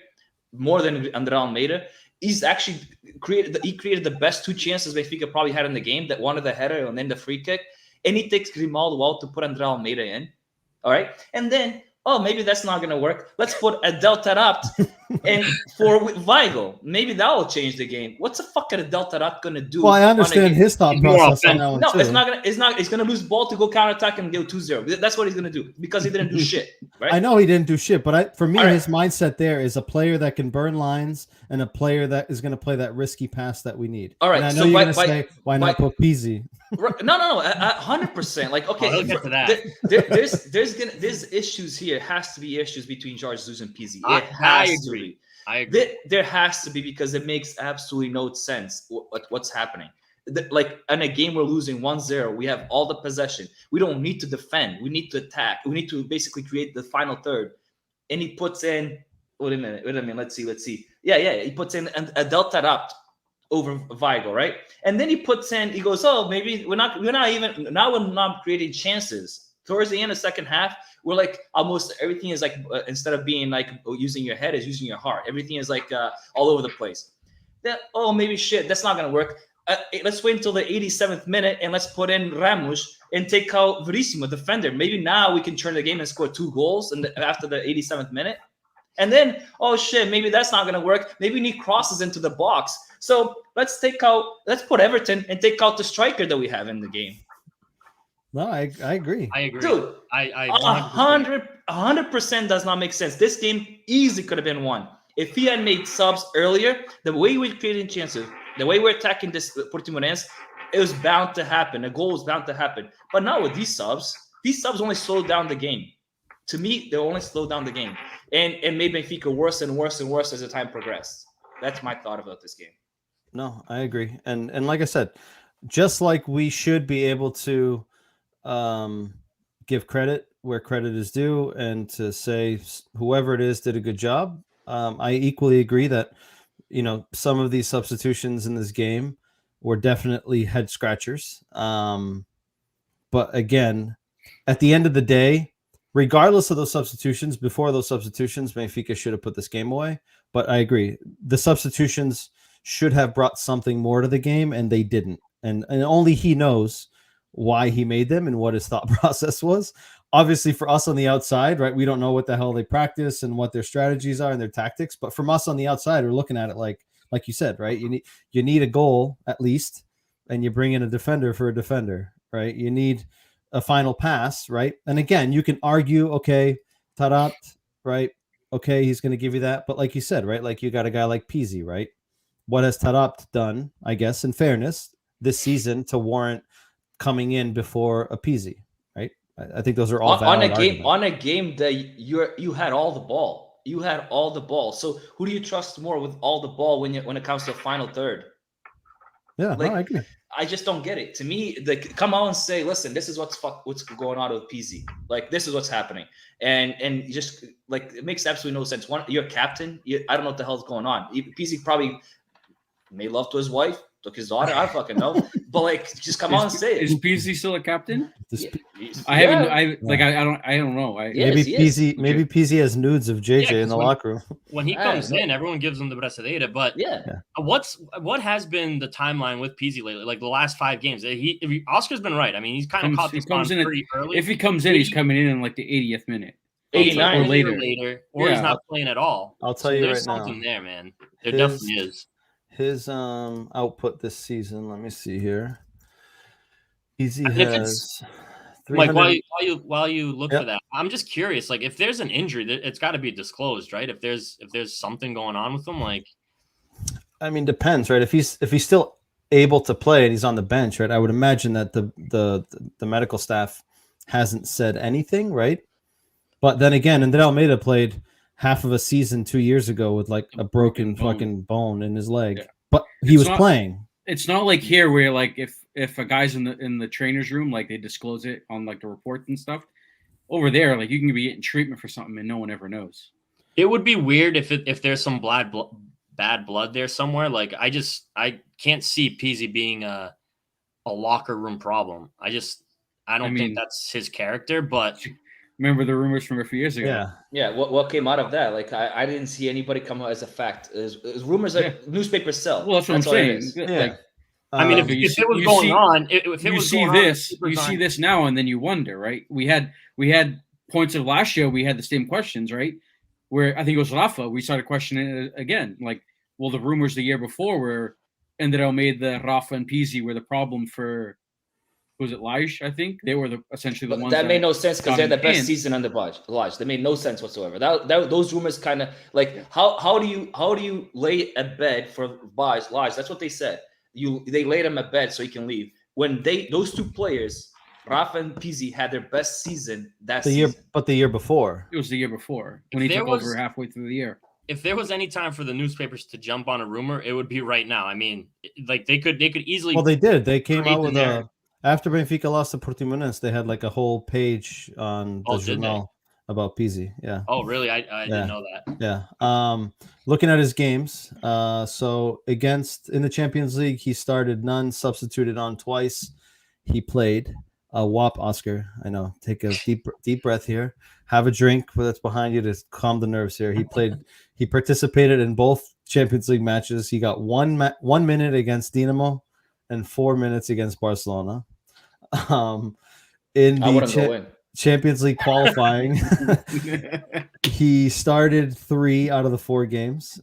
more than André Almeida. He's actually created the best 2 chances Benfica probably had in the game. That one of the header and then the free kick, and he takes Grimaldo out to put André Almeida in. All right, and then maybe that's not going to work. Let's put Adel Taarabt And for Weigl, maybe that will change the game. What's a fucking Deltarat gonna do? Well, I understand his thought He's more process on that one No, too. it's not gonna. It's not. He's gonna lose ball to go counterattack and go 2-0. That's what he's gonna do because he didn't do shit. Right? I know he didn't do shit, but for me, All right. his mindset there is a player that can burn lines and a player that is going to play that risky pass that we need. All right, And I know so you're by- going to by- say, why not put Peasy? No, 100%. Like, okay, I'll get to that. there's issues here. Has to be issues between George Jesus and Peasy. I It has to agree. be. I agree. There has to be because it makes absolutely no sense what's happening. Like in a game we're losing 1-0, we have all the possession. We don't need to defend. We need to attack. We need to basically create the final third. And he puts in. Wait a minute. Let's see. Yeah. He puts in a Delta Rapt over Weigl, right? And then he puts in. He goes, oh, maybe we're not even now. We're not creating chances. Towards the end of the second half, we're like almost everything is like instead of being like using your head, is using your heart. Everything is like all over the place. Maybe shit. That's not gonna work. Let's wait until the 87th minute and let's put in Ramos and take out Verissimo, defender. Maybe now we can turn the game and score 2 goals after the 87th minute. And then, oh shit, maybe that's not going to work. Maybe we need crosses into the box. So let's put Everton and take out the striker that we have in the game. No, I agree. I agree. Dude, I 100% does not make sense. This game easily could have been won. If he had made subs earlier, the way we're creating chances, the way we're attacking this Portimonense, it was bound to happen. A goal was bound to happen. But not with these subs only slowed down the game. To me, they only slowed down the game. And made Benfica worse and worse and worse as the time progressed. That's my thought about this game. No, I agree. And like I said, just like we should be able to give credit where credit is due and to say whoever it is did a good job, I equally agree that some of these substitutions in this game were definitely head scratchers. But again, at the end of the day, regardless of those substitutions, before those substitutions, Benfica should have put this game away. But I agree. The substitutions should have brought something more to the game, and they didn't. And only he knows why he made them and what his thought process was. Obviously, for us on the outside, right, we don't know what the hell they practice and what their strategies are and their tactics. But from us on the outside, we're looking at it like you said, right? You need a goal at least, and you bring in a defender for a defender, right? You need a final pass, right? And again, you can argue, okay, Tarat, right? Okay, he's going to give you that. But like you said, right, like you got a guy like Peasy, right? What has Tarat done, I guess, in fairness, this season to warrant coming in before a Peasy, right? I think those are all valid arguments. On a game that you had all the ball. You had all the ball. So who do you trust more with all the ball when it comes to the final third? Yeah, no, I agree. I just don't get it. To me, come out and say, listen, this is what's going on with PZ. Like, this is what's happening. And just, like, it makes absolutely no sense. You're captain. I don't know what the hell's going on. PZ probably made love to his wife, took his daughter. I don't fucking know. But, like, just come out and say it. Is PZ still a captain? I don't know. Maybe PZ has nudes of JJ in the locker room. When he comes in, everyone gives him the Bracedeira. But what has been the timeline with PZ lately? Like the last 5 games, Oscar's been right. I mean, he's kind of caught this on pretty early. If he comes in, he's coming in like the 80th minute, 89 or later, or he's not playing at all. I'll tell you there's right now. something there, man. There definitely is. His output this season. Let me see here. PZ has. Like while you look for that, I'm just curious. Like, if there's an injury, it's got to be disclosed, right? If there's something going on with him, like, I mean, depends, right? If he's still able to play and he's on the bench, right? I would imagine that the medical staff hasn't said anything, right? But then again, Andre Almeida played half of a season 2 years ago with like a broken fucking bone in his leg, but he was playing. It's not like here where like if a guy's in the trainer's room, like they disclose it on like the reports and stuff. Over there, like you can be getting treatment for something and no one ever knows. It would be weird if there's some bad blood there somewhere. Like I can't see Peasy being a locker room problem. I don't think that's his character. But remember the rumors from a few years ago? Yeah. What came out of that? Like I didn't see anybody come out as a fact. It was rumors that newspapers sell. Well, that's what I'm saying. Like, I mean, if it was going on, if it was going on, you see this now, and then you wonder, right? We had points of last year. We had the same questions, right? where I think it was Rafa, we started questioning it again. Like, well, the rumors the year before were ended up made the Rafa and Pizzi were the problem for, was it Lage? I think they were essentially the ones that made no sense because they're the best in. season under Lage. They made no sense whatsoever. Those rumors kind of like how do you lay a bed for Lage? That's what they said. They laid him a bed so he can leave. When those two players, Rafa and Pizzi, had their best season season. But the year before. It was the year before when he took over halfway through the year. If there was any time for the newspapers to jump on a rumor, it would be right now. I mean, like they could easily. Well, they did. They came out with after Benfica lost to Portimonense, they had like a whole page on the journal about Pizzi. Yeah. Oh, really? I didn't know that. Yeah. Looking at his games, so in the Champions League, he started none, substituted on twice. He played a WAP, Oscar. I know. Take a deep breath here. Have a drink that's behind you to calm the nerves here. He participated in both Champions League matches. He got 1 minute against Dinamo and 4 minutes against Barcelona. In the Champions League qualifying, he started 3 out of the 4 games.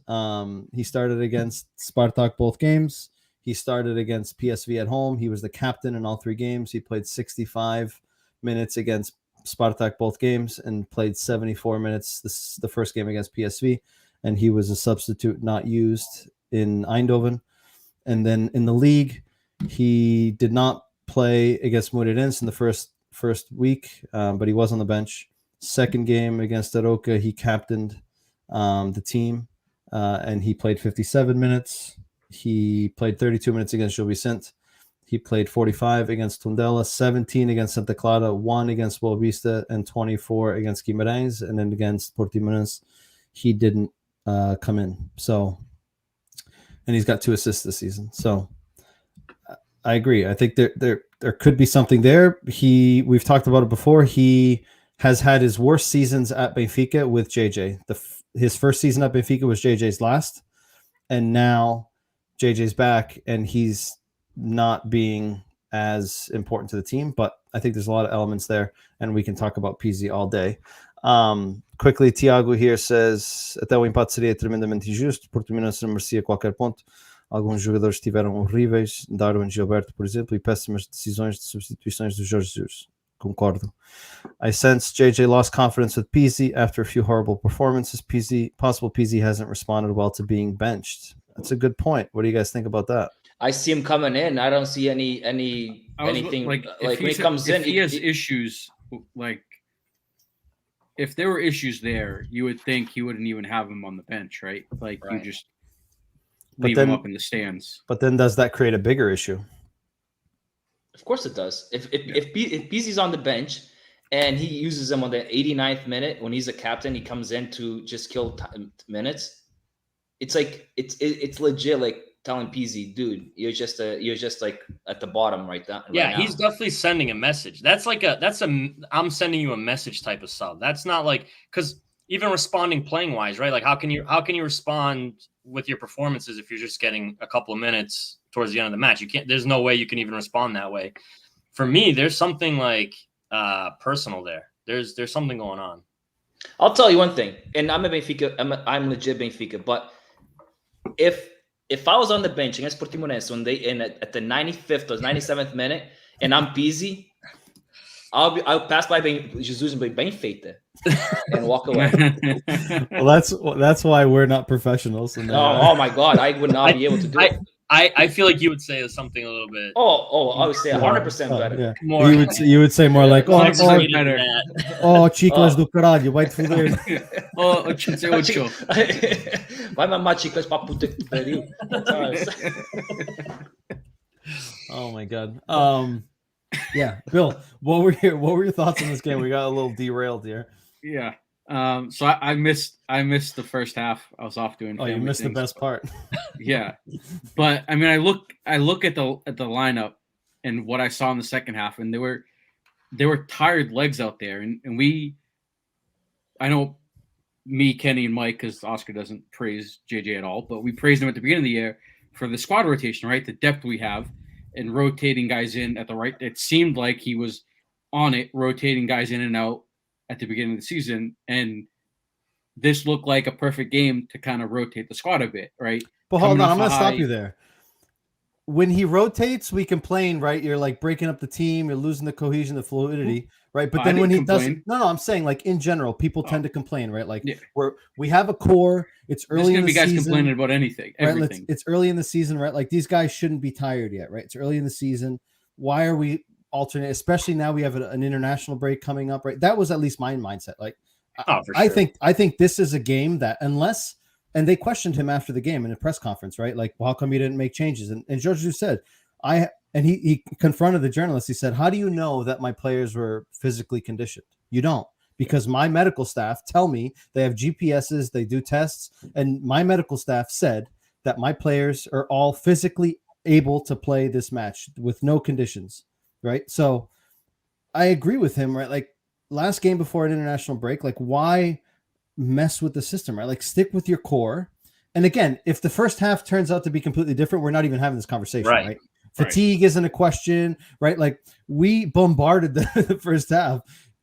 He started against Spartak both games. He started against PSV at home. He was the captain in all 3 games. He played 65 minutes against Spartak both games and played 74 minutes the first game against PSV. And he was a substitute not used in Eindhoven. And then in the league, he did not play against Portimonense in the first week, but he was on the bench. Second game against Aroca, he captained the team, and he played 57 minutes. He played 32 minutes against Gil Vicente. He played 45 against Tondela, 17 against Santa Clara, 1 against Boavista, and 24 against Guimarães. And then against Portimonense, he didn't come in. So, and he's got 2 assists this season. So I agree. I think there could be something there. We've talked about it before. He has had his worst seasons at Benfica with JJ. His first season at Benfica was JJ's last, and now JJ's back, and he's not being as important to the team. But I think there's a lot of elements there, and we can talk about Pizzi all day. Quickly, Tiago here says: até o empate seria tremendamente injusto. Portimonense não merecia qualquer ponto. Alguns jogadores estiveram horríveis, Darwin Gilberto, por exemplo, e péssimas decisões de substituições do Jorge Jesus. Concordo. I sense JJ lost confidence with Pizzi after a few horrible performances. Pizzi hasn't responded well to being benched. That's a good point. What do you guys think about that? I see him coming in. I don't see anything like when he comes in. He has issues. Like, if there were issues there, you would think he wouldn't even have him on the bench, right? Like, you just leave him up in the stands. But then does that create a bigger issue? Of course it does. If Pizzi's on the bench and he uses him on the 89th minute when he's a captain, he comes in to just kill minutes. It's like it's legit like telling Pizzi, dude, you're just like at the bottom right now. Yeah, he's definitely sending a message. That's I'm sending you a message type of sub. That's not like, because even responding playing wise, right? Like how can you respond with your performances if you're just getting a couple of minutes towards the end of the match? You can't. There's no way you can even respond that way. For me, there's something like personal there. There's something going on. I'll tell you one thing, and I'm a Benfica. I'm legit Benfica. But if I was on the bench against Portimonense when they at the 95th or 97th minute, and I'm Pizzi, I'll pass by Jesus and be bem feita and walk away. Well, that's why we're not professionals. Oh my God, I would not be able to do it. I feel like you would say something a little bit. I would say 100% better. Yeah. More, you would say more like, better. Chiclas do caralho, vai te foder. Vai mamar chiclas pra puta que tu pariu. Oh my God. Yeah, Bill, what were your thoughts on this game? We got a little derailed here. Yeah. So I missed the first half. I was off doing. Oh, you missed the best part. Yeah, but I mean, I look at the lineup and what I saw in the second half, and there were tired legs out there, and I know me, Kenny, and Mike, because Oscar doesn't praise JJ at all, but we praised him at the beginning of the year for the squad rotation, right? The depth we have and rotating guys in at the right. It seemed like he was on it, rotating guys in and out at the beginning of the season, and this looked like a perfect game to kind of rotate the squad a bit, right? But hold Coming on, off I'm going a to stop high- you there. When he rotates, we complain, right? You're like breaking up the team, you're losing the cohesion, the fluidity, right? But I then when didn't he complain. doesn't, no, I'm saying like in general, people tend to complain, right? Like Yeah. we have a core. It's There's early going in to the be guys season. complaining about anything, Right? everything. It's early in the season, right? Like these guys shouldn't be tired yet, right? It's early in the season. Why are we alternate? Especially now we have an international break coming up, right? That was at least my mindset. Like, For I sure. think this is a game that unless, and they questioned him after the game in a press conference, right? Like, well, how come you didn't make changes? And George just said, he confronted the journalist. He said, how do you know that my players were physically conditioned? You don't. Because my medical staff tell me they have GPSs, they do tests, and my medical staff said that my players are all physically able to play this match with no conditions, right? So I agree with him, right? Like last game before an international break, like why mess with the system, right? Like stick with your core. And again, if the first half turns out to be completely different, we're not even having this conversation, right? Fatigue isn't a question, right? Like we bombarded the first half.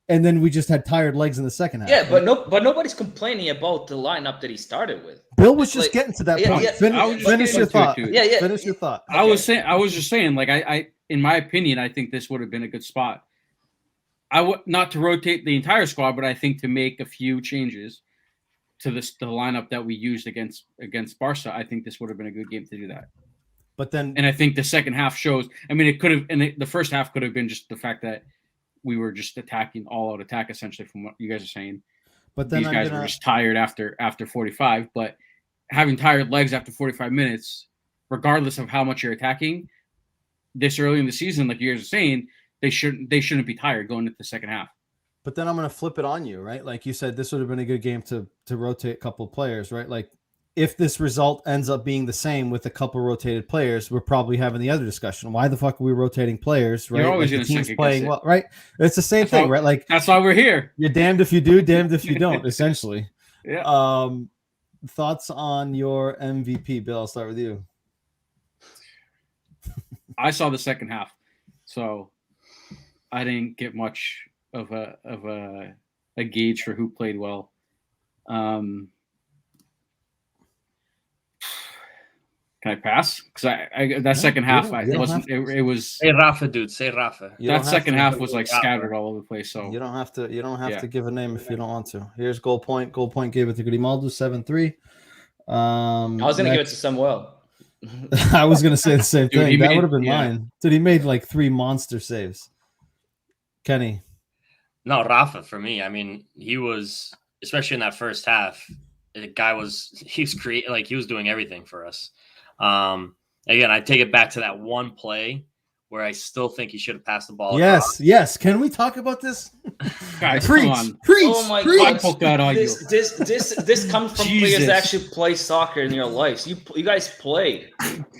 And then we just had tired legs in the second half. Yeah, but nobody's complaining about the lineup that he started with. Bill was just getting to that point. Finish your thought. Yeah. Finish your thought. I was just saying, like I, in my opinion, I think this would have been a good spot. I would not to rotate the entire squad, but I think to make a few changes to the lineup that we used against Barca. I think this would have been a good game to do that. But then, and I think the second half shows. I mean, it could have, and the first half could have been just the fact that we were just attacking all out attack, essentially, from what you guys are saying. But then these guys were just tired after 45. But having tired legs after 45 minutes, regardless of how much you're attacking, this early in the season, like you guys are saying, they shouldn't be tired going into the second half. But then I'm going to flip it on you, right? Like you said, this would have been a good game to rotate a couple of players, right? Like if this result ends up being the same with a couple rotated players, we're probably having the other discussion. Why the fuck are we rotating players, right? You're always like going to team's playing well, right? It's the same thing, right? Like that's why we're here. You're damned if you do, damned if you don't, essentially. Yeah. Thoughts on your MVP, Bill? I'll start with you. I saw the second half, so I didn't get much of a gauge for who played well. Can I pass? Because that second half, it wasn't. It was. Say Rafa, dude. Say Rafa. That second half was like scattered all over the place. So you don't have to. You don't have to give a name if you don't want to. Here's goal point. Goal point gave it to Grimaldo 7-3. I was gonna give it to Samuel. I was gonna say the same thing. That would have been mine. Dude, he made like 3 monster saves. Kenny. No, Rafa for me. I mean, he was, especially in that first half, the guy was doing everything for us. Again, I take it back to that one play where I still think he should have passed the ball. Yes. Can we talk about this? Guys, preach. Oh my God! This comes from players that actually play soccer in your lives. You guys played.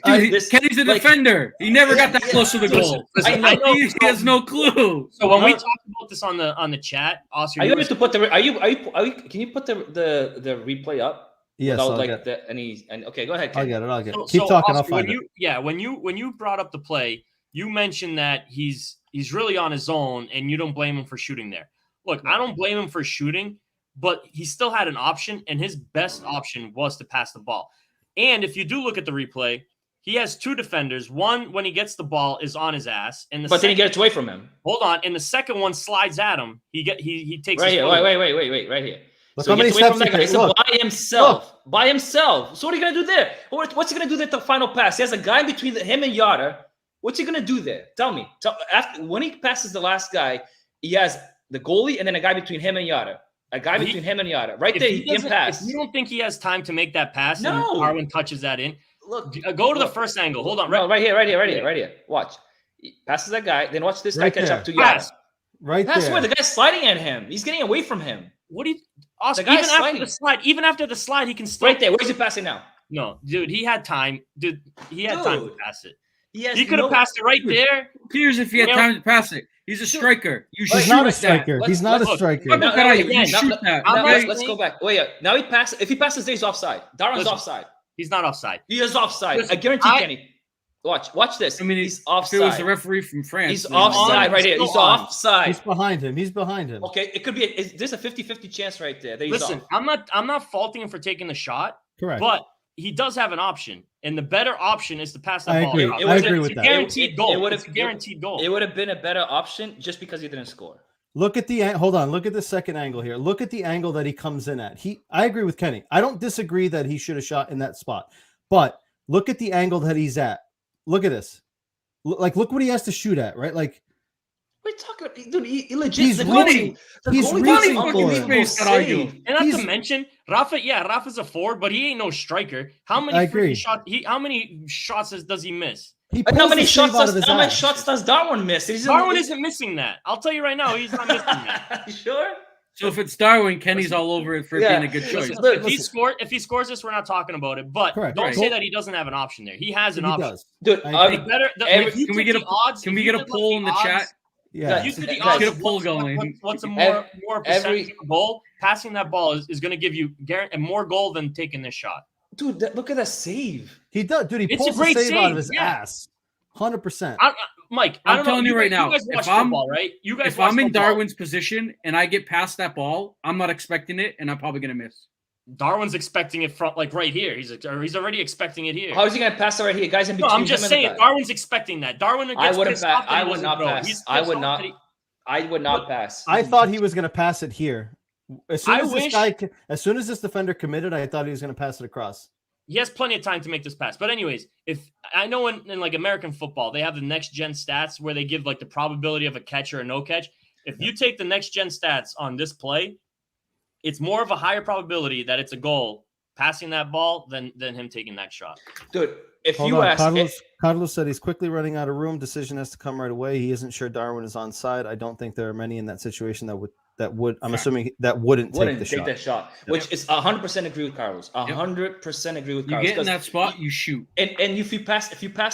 Dude, Kenny's a defender. He never got that close to the goal. I know, he has no clue. So when we talk about this on the chat, Oscar, are you going to put the? Are you? Can you put the replay up? Yes, without okay, go ahead. Ken. I'll get it. Keep talking. Oscar, I'll find it. Yeah, when you brought up the play, you mentioned that he's really on his own, and you don't blame him for shooting there. Look, I don't blame him for shooting, but he still had an option, and his best option was to pass the ball. And if you do look at the replay, he has 2 defenders. One, when he gets the ball, is on his ass, and then he gets away from him. Hold on, and the second one slides at him. He takes right here. Wait, right here. Look so how many steps he takes. By himself. By himself. So what are you gonna do there? What's he gonna do there? The final pass. He has a guy between him and Yara. What's he gonna do there? Tell me. When he passes the last guy, he has the goalie and then a guy between him and Yara. Right there, he can pass. If you don't think he has time to make that pass, no. And Darwin touches that in. Look, go to the first angle. Hold on. Right here. Watch. He passes that guy. Then watch this guy catch up to Yara. Right there. That's where the guy's sliding at him. He's getting away from him. What do you, Oscar? Even after the slide, he can still. Right there. Where's he passing now? No, dude, he had time. Dude, he had time to pass it. He could have passed it right there. Who cares if he had time to pass it? He's a striker. He's not a striker. He's not a striker. Let's go back. Wait, now he passes. If he passes, he's offside. Darwin's offside. He's not offside. He is offside. I guarantee, Kenny. Watch this. I mean, he's if it was the offside. referee from France. He's then- offside right here. He's offside. He's behind him. Okay, it could be. There's a 50-50 chance right there. That he's Listen, off. I'm not faulting him for taking the shot, Correct. but he does have an option, and the better option is to pass that I ball. agree. across. I agree It's with a that. guaranteed goal. It It's a guaranteed goal. It would have been a better option just because he didn't score. Look at the hold on. Look at the second angle here. Look at the angle that he comes in at. I agree with Kenny. I don't disagree that he should have shot in that spot, but look at the angle that he's at. Look at this. Look what he has to shoot at, right? Like, What are you talking about? Dude, he legit. He's the reaching- goalie- he's the goalie reaching fucking for made it. no He's got argued. save. And not He's- to mention, Rafa's a forward, but he ain't no striker. How many I agree. how many shots does he miss? he How pulls many the shots save out of does his ass. Darwin miss? Darwin isn't missing that. I'll tell you right now, he's not missing that. You sure? So if it's Darwin, Kenny's all over it for Yeah. being a good choice. Listen, if he scores this, we're not talking about it. But Correct. don't Right. say that he doesn't have an option there. He has an He option. does. Dude, I The better, the, Every- if you Can we did get the odds? Can if we you get a did poll in the odds- chat? Yeah. You did the Guys, odds. get a poll going. What's a Every- more percentage of a goal? Passing that ball is going to give you more goal than taking this shot. dude, look at that save. He does, dude. He It's a pulls the great save out save, of his yeah. ass. 100%. Mike, I'm I don't know. telling you right now, You guys if watch I'm- football, right? You guys If watch I'm in football. Darwin's position and I get past that ball, I'm not expecting it, and I'm probably gonna miss. Darwin's expecting it from like right here. He's already expecting it here. How is he gonna pass it right here? Guys in No, between. I'm just him and saying, the guy. Darwin's expecting that. Darwin gets I wouldn't pissed off pass. that he I would doesn't not throw. pass. He's I pissed would off not. that he- I would not pass. I thought he was going to pass it here. As soon I as wish- as soon as this defender committed, I thought he was going to pass it across. He has plenty of time to make this pass. But anyways, if I know in like American football, they have the next gen stats where they give like the probability of a catch or a no catch. If you take the next gen stats on this play, it's more of a higher probability that it's a goal passing that ball than him taking that shot. Dude, if Hold you on. ask, Carlos said he's quickly running out of room. Decision has to come right away. He isn't sure Darwin is onside. I don't think there are many in that situation that would. I'm assuming that wouldn't take the shot. that shot, which is 100% agree with Carlos. 100% agree with You Carlos. get in 'cause that spot, you shoot. And if you pass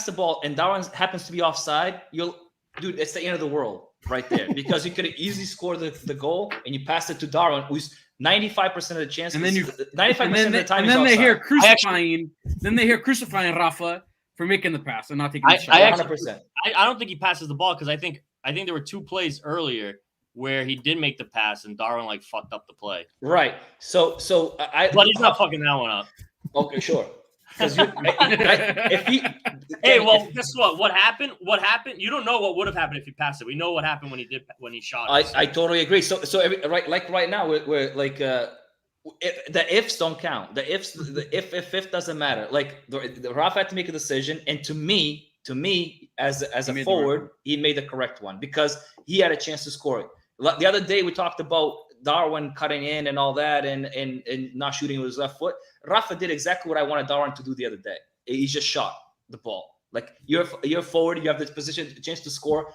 the ball and Darwin happens to be offside, dude, it's the end of the world right there because you could have easily scored the goal and you passed it to Darwin, who's 95% of the chance. And then 95% of the time. and then he's they hear offside. crucifying Rafa for making the pass and not taking the shot. I actually- 100%. I don't think he passes the ball because I think there were two plays earlier where he did make the pass and Darwin like fucked up the play. Right. So But he's not fucking that one up. Okay, sure. Because if he, Hey, well, guess what? What happened? You don't know what would have happened if he passed it. We know what happened when he shot it. I totally agree. So right now we're like the ifs don't count. The if doesn't matter. Like the Rafa had to make a decision, and to me as a forward, he made the correct one because he had a chance to score it. The other day we talked about Darwin cutting in and all that, and not shooting with his left foot. Rafa did exactly what I wanted Darwin to do the other day. He just shot the ball. Like you're forward, you have this position, chance to score.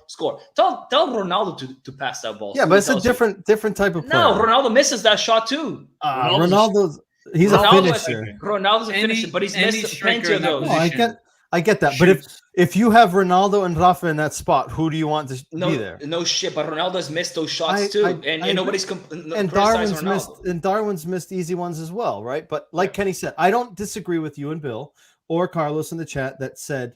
Tell Ronaldo to pass that ball. Yeah, but it's a different type of player. No, Ronaldo misses that shot too. Ronaldo's he's a finisher. Ronaldo's a finisher, but he's missed plenty of those. Oh, I get that. But if you have Ronaldo and Rafa in that spot, who do you want to be there? No shit, but Ronaldo's missed those shots too, and nobody's and Darwin's missed easy ones as well, right? But like Kenny said, I don't disagree with you and Bill or Carlos in the chat that said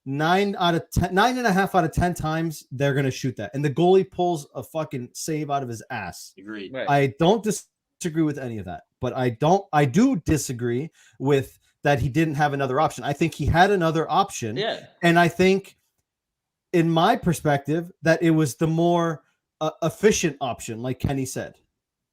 9.5 out of 10 times they're gonna shoot that, and the goalie pulls a fucking save out of his ass. Agreed. Right. I don't disagree with any of that, but I do disagree with that he didn't have another option. I think he had another option. Yeah. And I think, in my perspective, that it was the more efficient option, like Kenny said,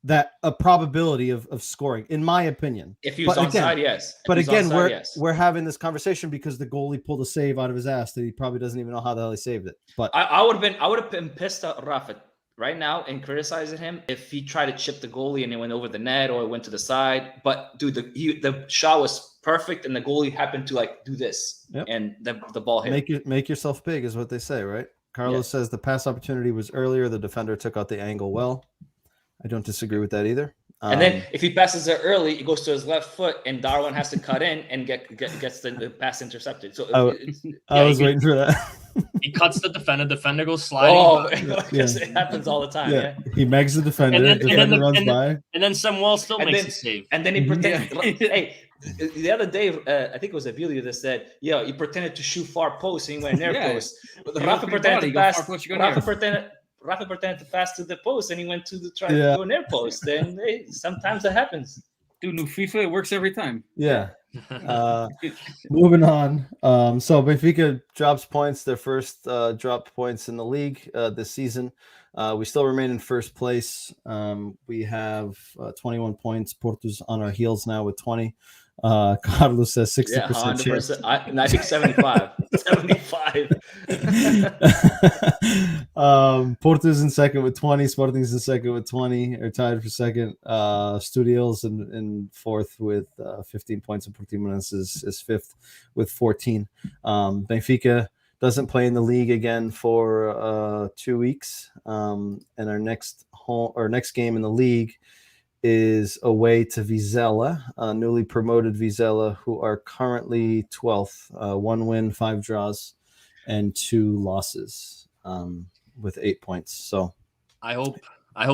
that a probability of scoring, in my opinion. If he was onside, yes. But again, we're having this conversation because the goalie pulled a save out of his ass that he probably doesn't even know how the hell he saved it. But I would have been pissed at Rafa right now and criticizing him if he tried to chip the goalie and it went over the net or it went to the side. But dude, the shot was perfect and the goalie happened to like do this and the ball hit. Make yourself big is what they say, right? Carlos says the pass opportunity was earlier. The defender took out the angle well. I don't disagree with that either. And then if he passes it early, it goes to his left foot, and Darwin has to cut in and gets the pass intercepted. So I was waiting for that. He cuts the defender goes sliding. Oh, it happens all the time. Yeah, he megs the defender. And then runs by, and then Samuel still makes a save. And then he pretends. Hey, The other day, I think it was a video that said, "Yeah, he pretended to shoot far post and he went near post." But Rafa pretended to pass. Rafa pretended to pass to the post and he went to the try to go near post. And sometimes that happens. Dude, new FIFA, it works every time. Yeah. Moving on. So Benfica drops points, their first dropped points in the league this season. We still remain in first place. We have 21 points. Porto's on our heels now with 20. Carlos says 60% chance. I think 75. 75. Porto's in second with 20. Sporting's in second with 20. Are tied for second. Studios in fourth with 15 points. And Portimonense is fifth with 14. Benfica doesn't play in the league again for 2 weeks. And our next game in the league is away to Vizela, newly promoted Vizela, who are currently 12th, 1 win, 5 draws, and 2 losses, with 8 points. So I hope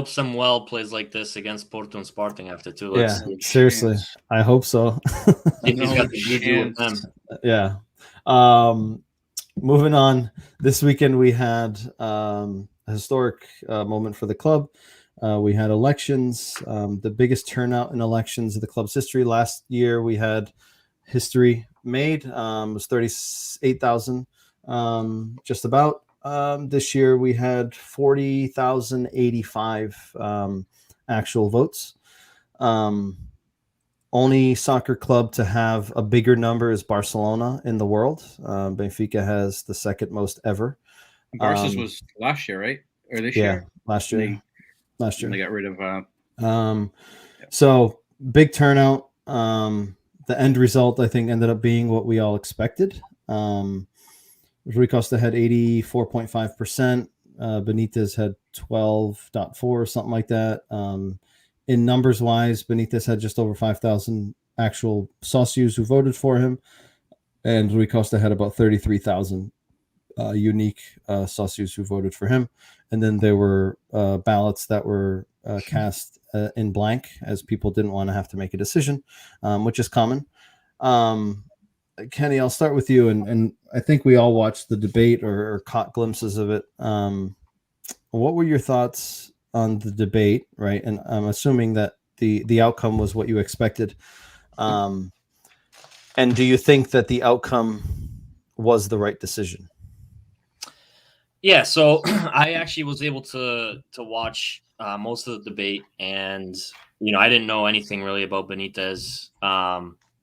Samuel plays like this against Porto and Sporting after 2. Yeah, seriously, I hope so. He's got the juju with them. Yeah. Moving on, this weekend we had a historic moment for the club. We had elections, the biggest turnout in elections of the club's history. Last year we had history made. It was 38,000, just about. This year we had 40,085 actual votes. Only soccer club to have a bigger number is Barcelona in the world. Benfica has the second most ever. Barca's was last year, right? Or this year? Last year. Last year they got rid of. So big turnout. The end result, I think, ended up being what we all expected. Rui Costa had 84.5%. Benitez had 12.4, something like that. In numbers wise, Benitez had just over 5,000 actual socios who voted for him, and Rui Costa had about 33,000 unique socios who voted for him. And then there were ballots that were cast in blank, as people didn't want to have to make a decision, which is common. Kenny, I'll start with you, and I think we all watched the debate or caught glimpses of it. What were your thoughts on the debate, right? And I'm assuming that the outcome was what you expected. And do you think that the outcome was the right decision? Yeah, so I actually was able to watch most of the debate, and I didn't know anything really about Benitez.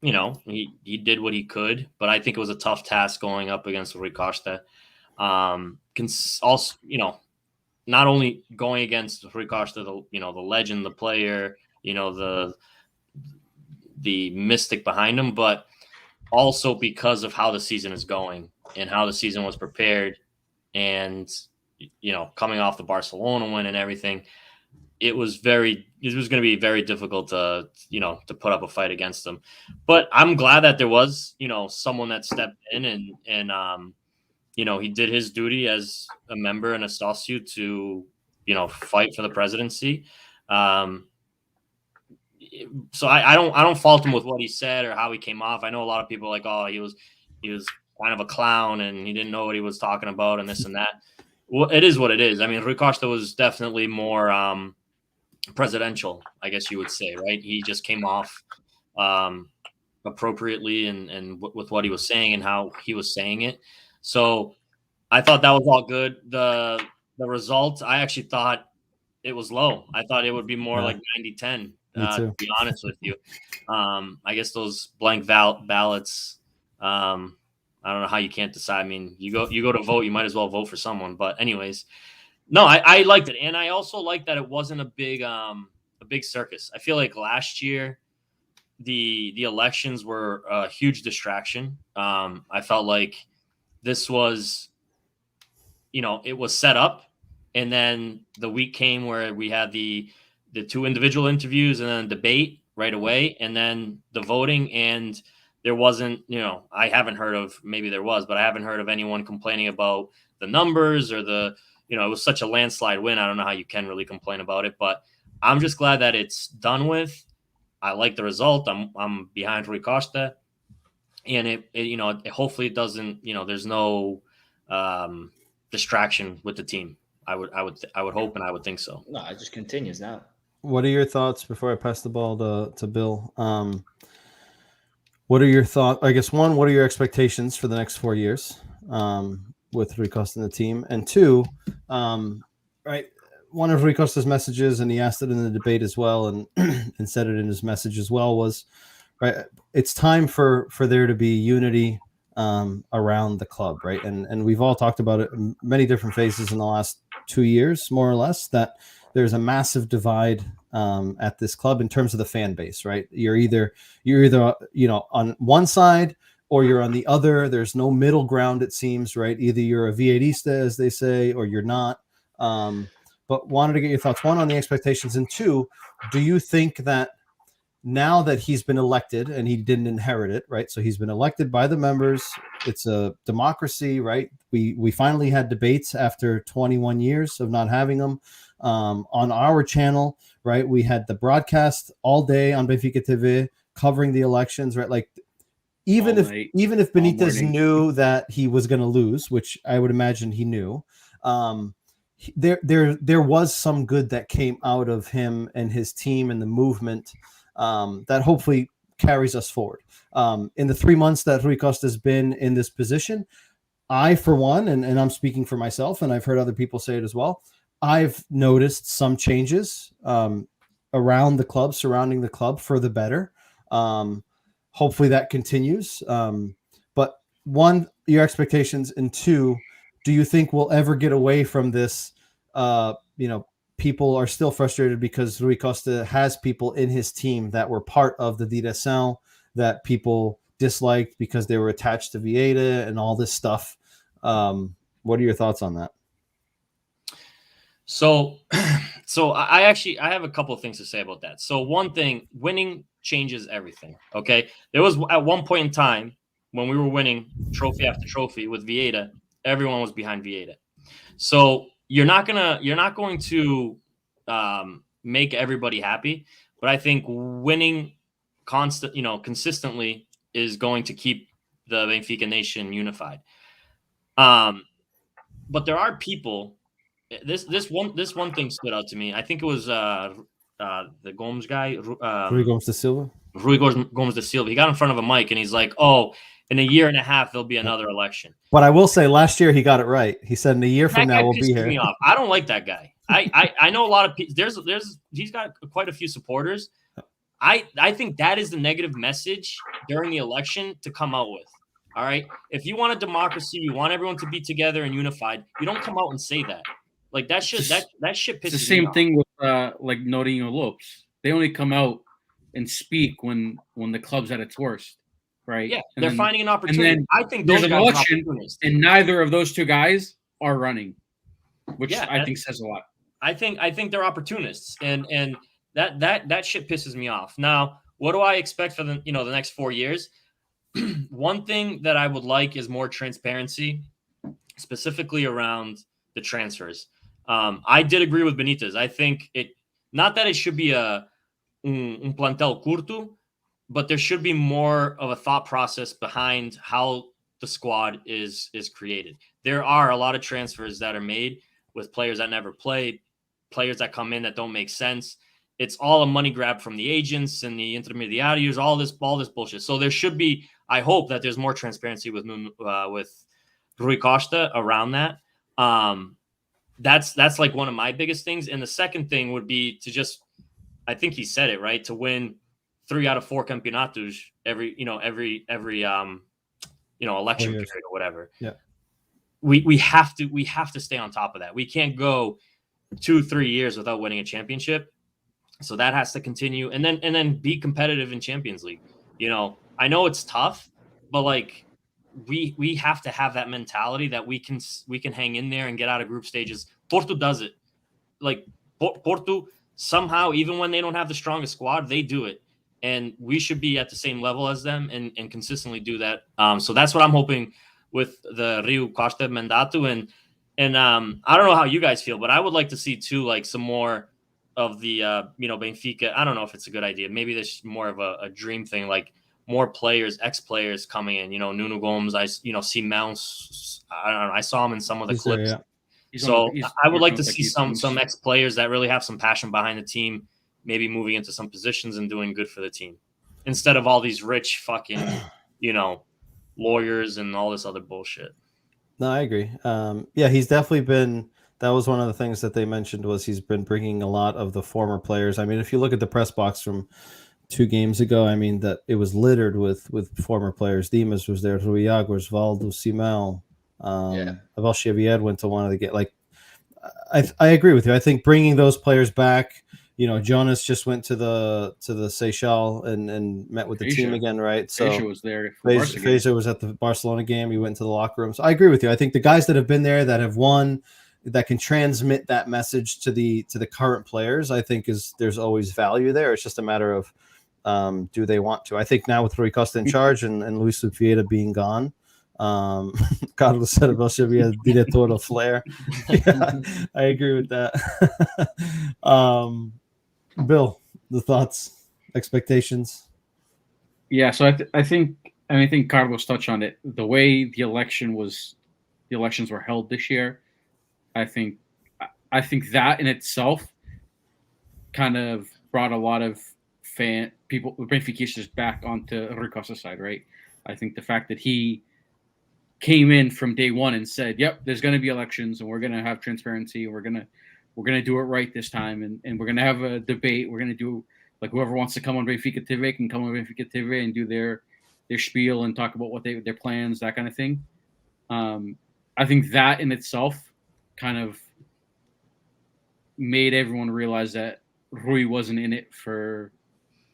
He did what he could, but I think it was a tough task going up against Rui Costa. Also, not only going against Rui Costa, the legend, the player, the mystic behind him, but also because of how the season is going and how the season was prepared, and coming off the Barcelona win and everything, it was going to be very difficult to put up a fight against them. But I'm glad that there was someone that stepped in and he did his duty as a member and a socio to fight for the presidency. So I don't fault him with what he said or how he came off. I know a lot of people are like, oh, he was kind of a clown and he didn't know what he was talking about and this and that. Well, it is what it is. I mean, Rui Costa was definitely more presidential, I guess you would say, right? He just came off appropriately and with what he was saying and how he was saying it. So I thought that was all good. The result, I actually thought it was low. I thought it would be more like 90-10, to be honest with you. I guess those blank ballots, I don't know how you can't decide. I mean, you go to vote, you might as well vote for someone. But anyways, no, I liked it. And I also liked that it wasn't a big circus. I feel like last year the elections were a huge distraction. I felt like this was, it was set up, and then the week came where we had the 2 individual interviews and then debate right away, and then the voting, and there wasn't, I haven't heard of, maybe there was, but I haven't heard of anyone complaining about the numbers or it was such a landslide win. I don't know how you can really complain about it, but I'm just glad that it's done with. I like the result. I'm behind Rui Costa, and it hopefully it doesn't, there's no distraction with the team. I would hope, and I would think so. No, it just continues now. What are your thoughts before I pass the ball to Bill? What are your thoughts? I guess one, what are your expectations for the next 4 years with Rui Costa and the team? And two, right, one of Rui Costa's messages, and he asked it in the debate as well, and and said it in his message as well, was right. It's time for there to be unity around the club, right? And we've all talked about it in many different phases in the last 2 years, more or less, that there's a massive divide at this club in terms of the fan base, right? You're either on one side or you're on the other. There's no middle ground, it seems, right? Either you're a Vieirista, as they say, or you're not. But wanted to get your thoughts, one, on the expectations, and two, do you think that now that he's been elected, and he didn't inherit it, right? So he's been elected by the members. It's a democracy, right? We finally had debates after 21 years of not having them on our channel, right? We had the broadcast all day on Benfica TV covering the elections, right? Like even if Benitez knew that he was going to lose, which I would imagine he knew, there was some good that came out of him and his team and the movement that hopefully carries us forward. In the 3 months that Rui Costa has been in this position, I, for one, and I'm speaking for myself, and I've heard other people say it as well, I've noticed some changes around the club, surrounding the club, for the better. Hopefully that continues. But one, your expectations, and two, do you think we'll ever get away from this? People are still frustrated because Rui Costa has people in his team that were part of the Direção that people disliked because they were attached to Vieira and all this stuff. What are your thoughts on that? So I have a couple of things to say about that. So one thing, winning changes everything. Okay. There was at one point in time when we were winning trophy after trophy with Vieira, everyone was behind Vieira. So you're not going to make everybody happy, but I think winning consistently is going to keep the Benfica nation unified. But there are people. This one thing stood out to me. I think it was the Gomes guy, Rui Gomes da Silva. Rui Gomes da Silva. He got in front of a mic and he's like, "Oh, in a year and a half there'll be another election." But I will say, last year he got it right. He said, "In a year from now we'll be here." Me off. I don't like that guy. I know a lot of people. He's got quite a few supporters. I think that is the negative message during the election to come out with. All right, if you want a democracy, you want everyone to be together and unified, you don't come out and say that. Like that shit pisses me off. It's the same thing with like Norino Lopes. They only come out and speak when the club's at its worst, right? Yeah, they're finding an opportunity. I think those there's an election, and neither of those two guys are running, which I think says a lot. I think they're opportunists, and that shit pisses me off. Now, what do I expect for the next 4 years? One thing that I would like is more transparency, specifically around the transfers. I did agree with Benitez. I think not that it should be un plantel curto, but there should be more of a thought process behind how the squad is created. There are a lot of transfers that are made with players that never played, players that come in that don't make sense. It's all a money grab from the agents and the intermediarios, all this bullshit. So there should be, I hope that there's more transparency with Rui Costa around that. That's like one of my biggest things. And the second thing would be to just, I think he said it right, to win 3 out of 4 campeonatos every election period or whatever. Yeah. We have to stay on top of that. We can't go 2-3 years without winning a championship. So that has to continue, and then be competitive in Champions League. I know it's tough, but like we have to have that mentality that we can hang in there and get out of group stages. Porto does it. Like Porto somehow, even when they don't have the strongest squad, they do it, and we should be at the same level as them and consistently do that. So that's what I'm hoping with the Rui Costa mandato, and I don't know how you guys feel, but I would like to see too, like some more of the Benfica. I don't know if it's a good idea. Maybe this is more of a dream thing, like more players, ex-players coming in. Nuno Gomes. I see Mounts. I don't know. I saw him in some of the He's clips. there, yeah. So I would like to see some some ex-players that really have some passion behind the team, maybe moving into some positions and doing good for the team, instead of all these rich fucking, lawyers and all this other bullshit. No, I agree. Yeah, he's definitely been. That was one of the things that they mentioned was he's been bringing a lot of the former players. I mean, if you look at the press box from 2 games ago, I mean that it was littered with former players. Dimas was there, Rui Águas, Valdo, Simão. Abel Xavier went to one of the get. Like, I agree with you. I think bringing those players back. Jonas just went to the Seychelles and met with the team again, right? So Fraser was there. Fraser was at the Barcelona game. He went to the locker room. So I agree with you. I think the guys that have been there, that have won, that can transmit that message to the current players, I think there's always value there. It's just a matter of do they want to? I think now with Rui Costa in charge and Luis Vieira being gone, Carlos said about Xavier Diretor of Flair. Yeah, I agree with that. Bill, the thoughts, expectations? Yeah, so I think Carlos touched on it. The way the elections were held this year, I think that in itself kind of brought a lot of people, Benfiquistas, back onto Rui Costa's side, right? I think the fact that he came in from day one and said, "Yep, there's going to be elections, and we're going to have transparency, and we're going to do it right this time, and we're going to have a debate. We're going to do, like, whoever wants to come on Benfica TV can come on Benfica TV and do their spiel and talk about what their plans, that kind of thing." I think that in itself kind of made everyone realize that Rui wasn't in it for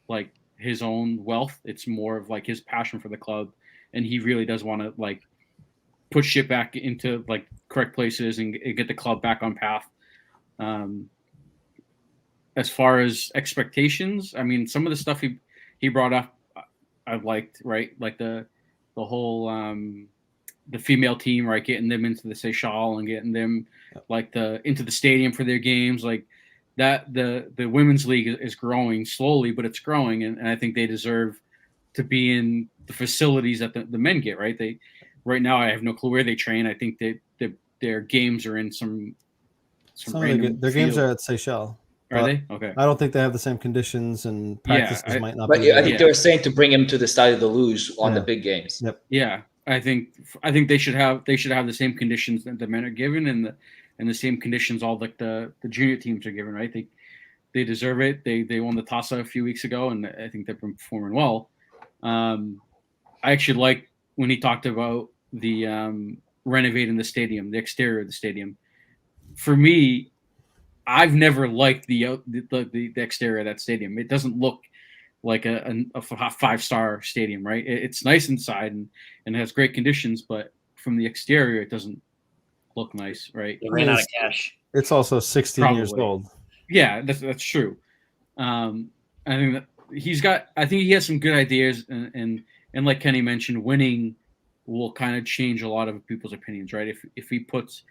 like his own wealth. It's more of like his passion for the club, and he really does want to like put shit back into like correct places and get the club back on path. As far as expectations, I mean, some of the stuff he brought up, I liked, right? Like the whole the female team, right? Getting them into the Seychelles and getting them like into the stadium for their games, like that. The women's league is growing slowly, but it's growing, and I think they deserve to be in the facilities that the men get. Right? Right now, I have no clue where they train. I think their games are in some their games are at Seychelles. Are they? Okay. I don't think they have the same conditions, and practices might not. But be I think they were saying to bring him to the Stade de Luz on the big games. Yep. Yeah, I think they should have the same conditions that the men are given, and the same conditions all like the junior teams are given. Right? They deserve it. They won the Taça a few weeks ago, and I think they've been performing well. I actually like when he talked about the renovating the stadium, the exterior of the stadium. For me, I've never liked the exterior of that stadium. It doesn't look like a 5-star stadium, right? It's nice inside and has great conditions, but from the exterior, it doesn't look nice, right? It ran out of cash. It's also 16 years old. Yeah, that's true. I think that I think he has some good ideas, and like Kenny mentioned, winning will kind of change a lot of people's opinions, right? If he puts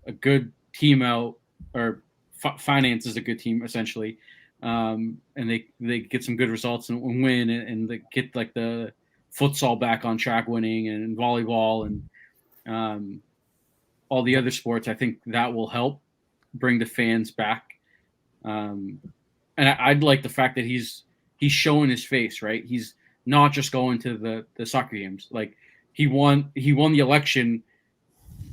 a good team out, or finances a good team essentially, and they get some good results and win, and they get like the futsal back on track, winning, and volleyball and all the other sports, I think that will help bring the fans back. And I'd like the fact that he's showing his face, right? He's not just going to the soccer games. Like he won the election,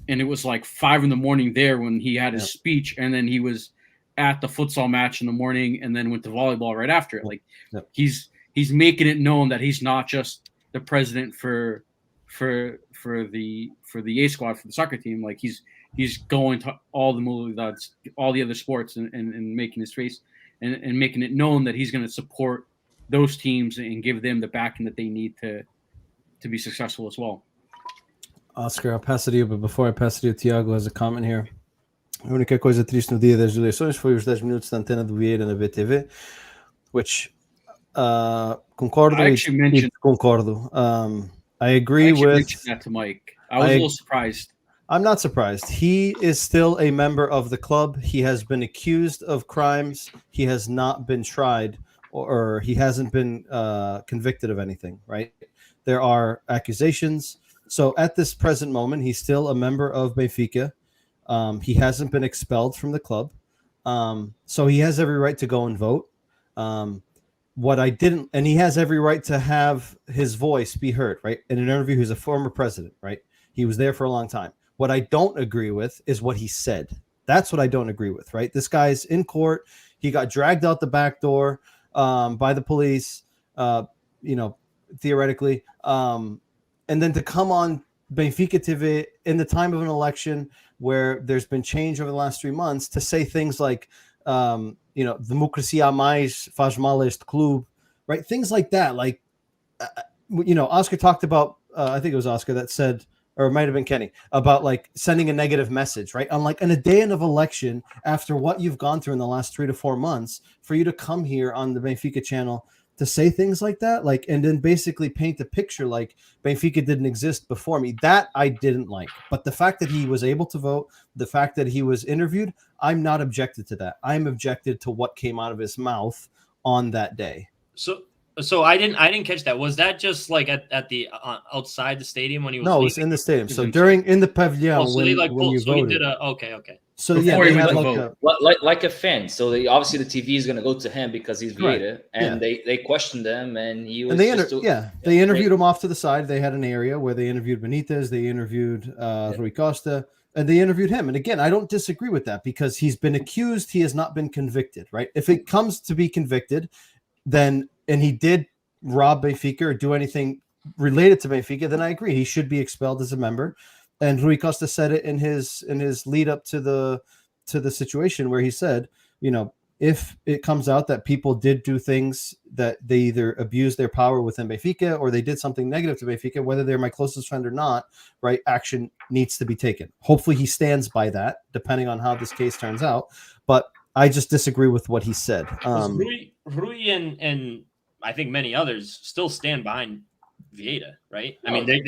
and it was like 5 a.m. there when he had his speech, and then he was at the futsal match in the morning, and then went to volleyball right after it. Like he's making it known that he's not just the president for the A squad, for the soccer team. Like he's going to all the modalidades, all the other sports, and making his face and making it known that he's going to support those teams and give them the backing that they need to be successful as well. Oscar, I'll pass it to you, but before I pass it to you, Tiago has a comment here. A única coisa triste no dia das eleições foi os 10 minutos da antena do Vieira na BTV, which concordo concordo. I agree with that to Mike. I was a little surprised. I'm not surprised. He is still a member of the club. He has been accused of crimes. He has not been tried, or he hasn't been convicted of anything, right? There are accusations. So at this present moment, he's still a member of Benfica. He hasn't been expelled from the club. So he has every right to go and vote. And he has every right to have his voice be heard, right? In an interview, he's a former president, right? He was there for a long time. What I don't agree with is what he said. That's what I don't agree with, right? This guy's in court. He got dragged out the back door by the police, theoretically. And then to come on Benfica TV in the time of an election where there's been change over the last 3 months to say things like, democracia a mais faz mal a este clube, right? Things like that. Like, Oscar talked about, I think it was Oscar that said, or it might have been Kenny, about like sending a negative message, right? On like in a day of election, after what you've gone through in the last 3 to 4 months, for you to come here on the Benfica channel to say things like that, like, and then basically paint a picture like Benfica didn't exist before me, that I didn't like. But the fact that he was able to vote, the fact that he was interviewed, I'm not objected to that. I'm objected to what came out of his mouth on that day. So I didn't catch that. Was that just like at the outside the stadium when he was? No, it was in the stadium. So in the pavilion so when you voted. He did okay. So Before they he had went like a fan. So obviously the TV is going to go to him because he's Vieira, and they questioned him, and he was. And they interviewed him off to the side. They had an area where they interviewed Benitez, they interviewed Rui Costa, and they interviewed him. And again, I don't disagree with that because he's been accused. He has not been convicted, right? If it comes to be convicted, and he did rob Benfica or do anything related to Benfica, then I agree he should be expelled as a member. And Rui Costa said it in his lead up to the situation where he said, if it comes out that people did do things that they either abused their power within Benfica or they did something negative to Benfica, whether they're my closest friend or not, right, action needs to be taken. Hopefully he stands by that, depending on how this case turns out. But I just disagree with what he said. Rui and I think many others still stand behind Vieira, right? I mean, they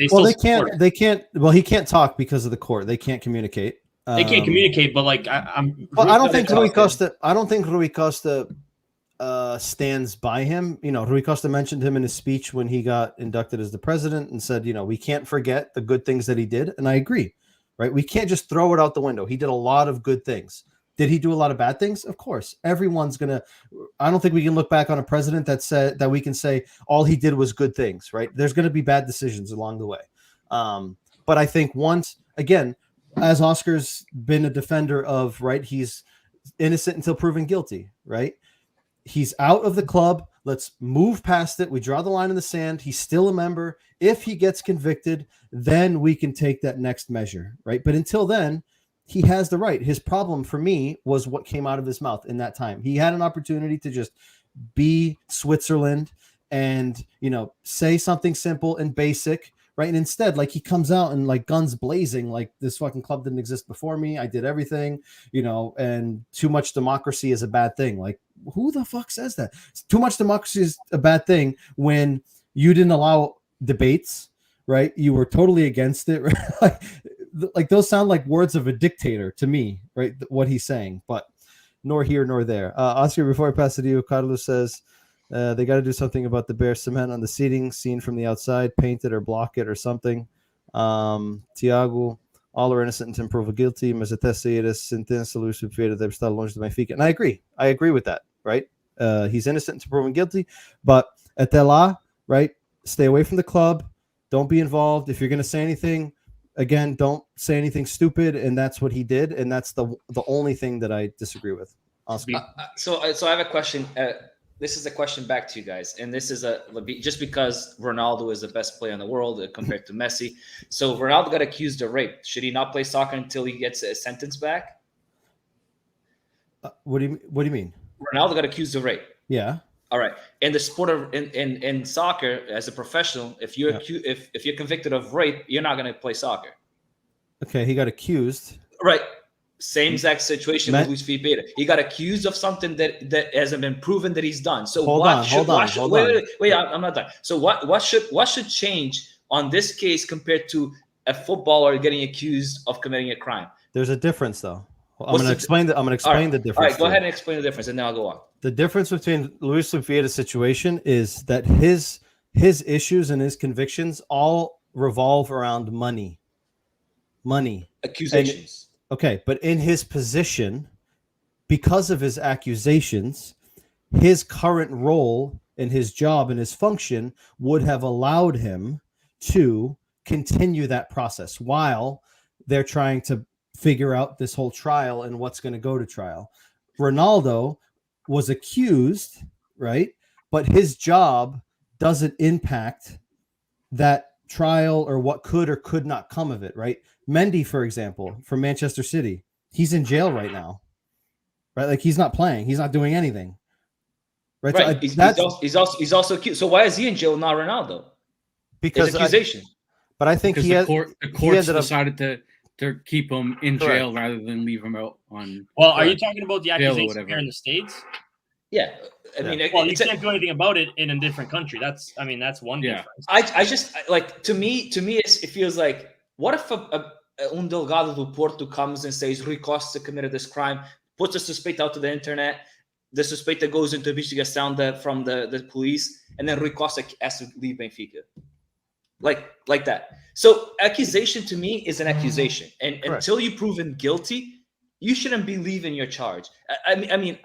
can't. Well, he can't talk because of the court. They can't communicate. They can't communicate, but like I don't think Rui Costa. I don't think Rui Costa stands by him. Rui Costa mentioned him in his speech when he got inducted as the president and said, we can't forget the good things that he did, and I agree, right? We can't just throw it out the window. He did a lot of good things. Did he do a lot of bad things? Of course. Everyone's going to – I don't think we can look back on a president that we can say all he did was good things, right? There's going to be bad decisions along the way. But I think once – again, as Oscar's been a defender of, right, he's innocent until proven guilty, right? He's out of the club. Let's move past it. We draw the line in the sand. He's still a member. If he gets convicted, then we can take that next measure, right? But until then – he has the right. His problem for me was what came out of his mouth in that time. He had an opportunity to just be Switzerland and, say something simple and basic, right? And instead, like, he comes out and like guns blazing, like this fucking club didn't exist before me. I did everything, and too much democracy is a bad thing. Like, who the fuck says that? Too much democracy is a bad thing when you didn't allow debates, right? You were totally against it, right? Like those sound like words of a dictator to me, right? What he's saying, but nor here nor there. Oscar, before I pass it to you, Carlos says they got to do something about the bare cement on the seating, seen from the outside, paint it or block it or something. Tiago, all are innocent until proven guilty, mas até sair a sentença, Luís Vieira deve estar longe do Benfica. And I agree with that, right? He's innocent until proven guilty, but até lá, right? Stay away from the club. Don't be involved. If you're going to say anything, again, don't say anything stupid, and that's what he did, and that's the only thing that I disagree with. So I have a question. This is a question back to you guys, and this is just because Ronaldo is the best player in the world compared to Messi. So Ronaldo got accused of rape. Should he not play soccer until he gets a sentence back? What do you mean? Ronaldo got accused of rape. Yeah. All right. In the sport of in soccer, as a professional, if you're if you're convicted of rape, you're not going to play soccer. Okay, he got accused. Right. Same exact situation with Luís Vieira. He got accused of something that hasn't been proven that he's done. So hold on. Wait, I'm not done. So what should change on this case compared to a footballer getting accused of committing a crime. There's a difference, though. I'm What's going to explain. I'm going to explain the difference. All right, go to ahead you. and explain the difference, and then I'll go on. The difference between Luis Vieira's situation is that his issues and his convictions all revolve around money. Accusations. Okay, but in his position, because of his accusations, his current role in his job and his function would have allowed him to continue that process while they're trying to figure out this whole trial and what's going to go to trial. Ronaldo was accused, right? But his job doesn't impact that trial or what could or could not come of it, right? Mendy, for example, from Manchester City, he's in jail right now, right? Like he's not playing, he's not doing anything, right? Right. So he's also accused. So why is he in jail, not Ronaldo? Because it's accusation. But I think the courts decided to keep him in jail rather than leave him out on. Well, are you talking about the accusation accusation here in the States? Yeah, I mean, well, you can't do anything about it in a different country. That's one difference. I just like to me, it feels like, what if un delegado do Porto comes and says Rui Costa committed this crime, puts a suspeita out to the internet, the suspeita goes into investigação from the police, and then Rui Costa has to leave Benfica, like that. So accusation to me is an accusation, and until you're proven guilty, you shouldn't be leaving your charge. I mean,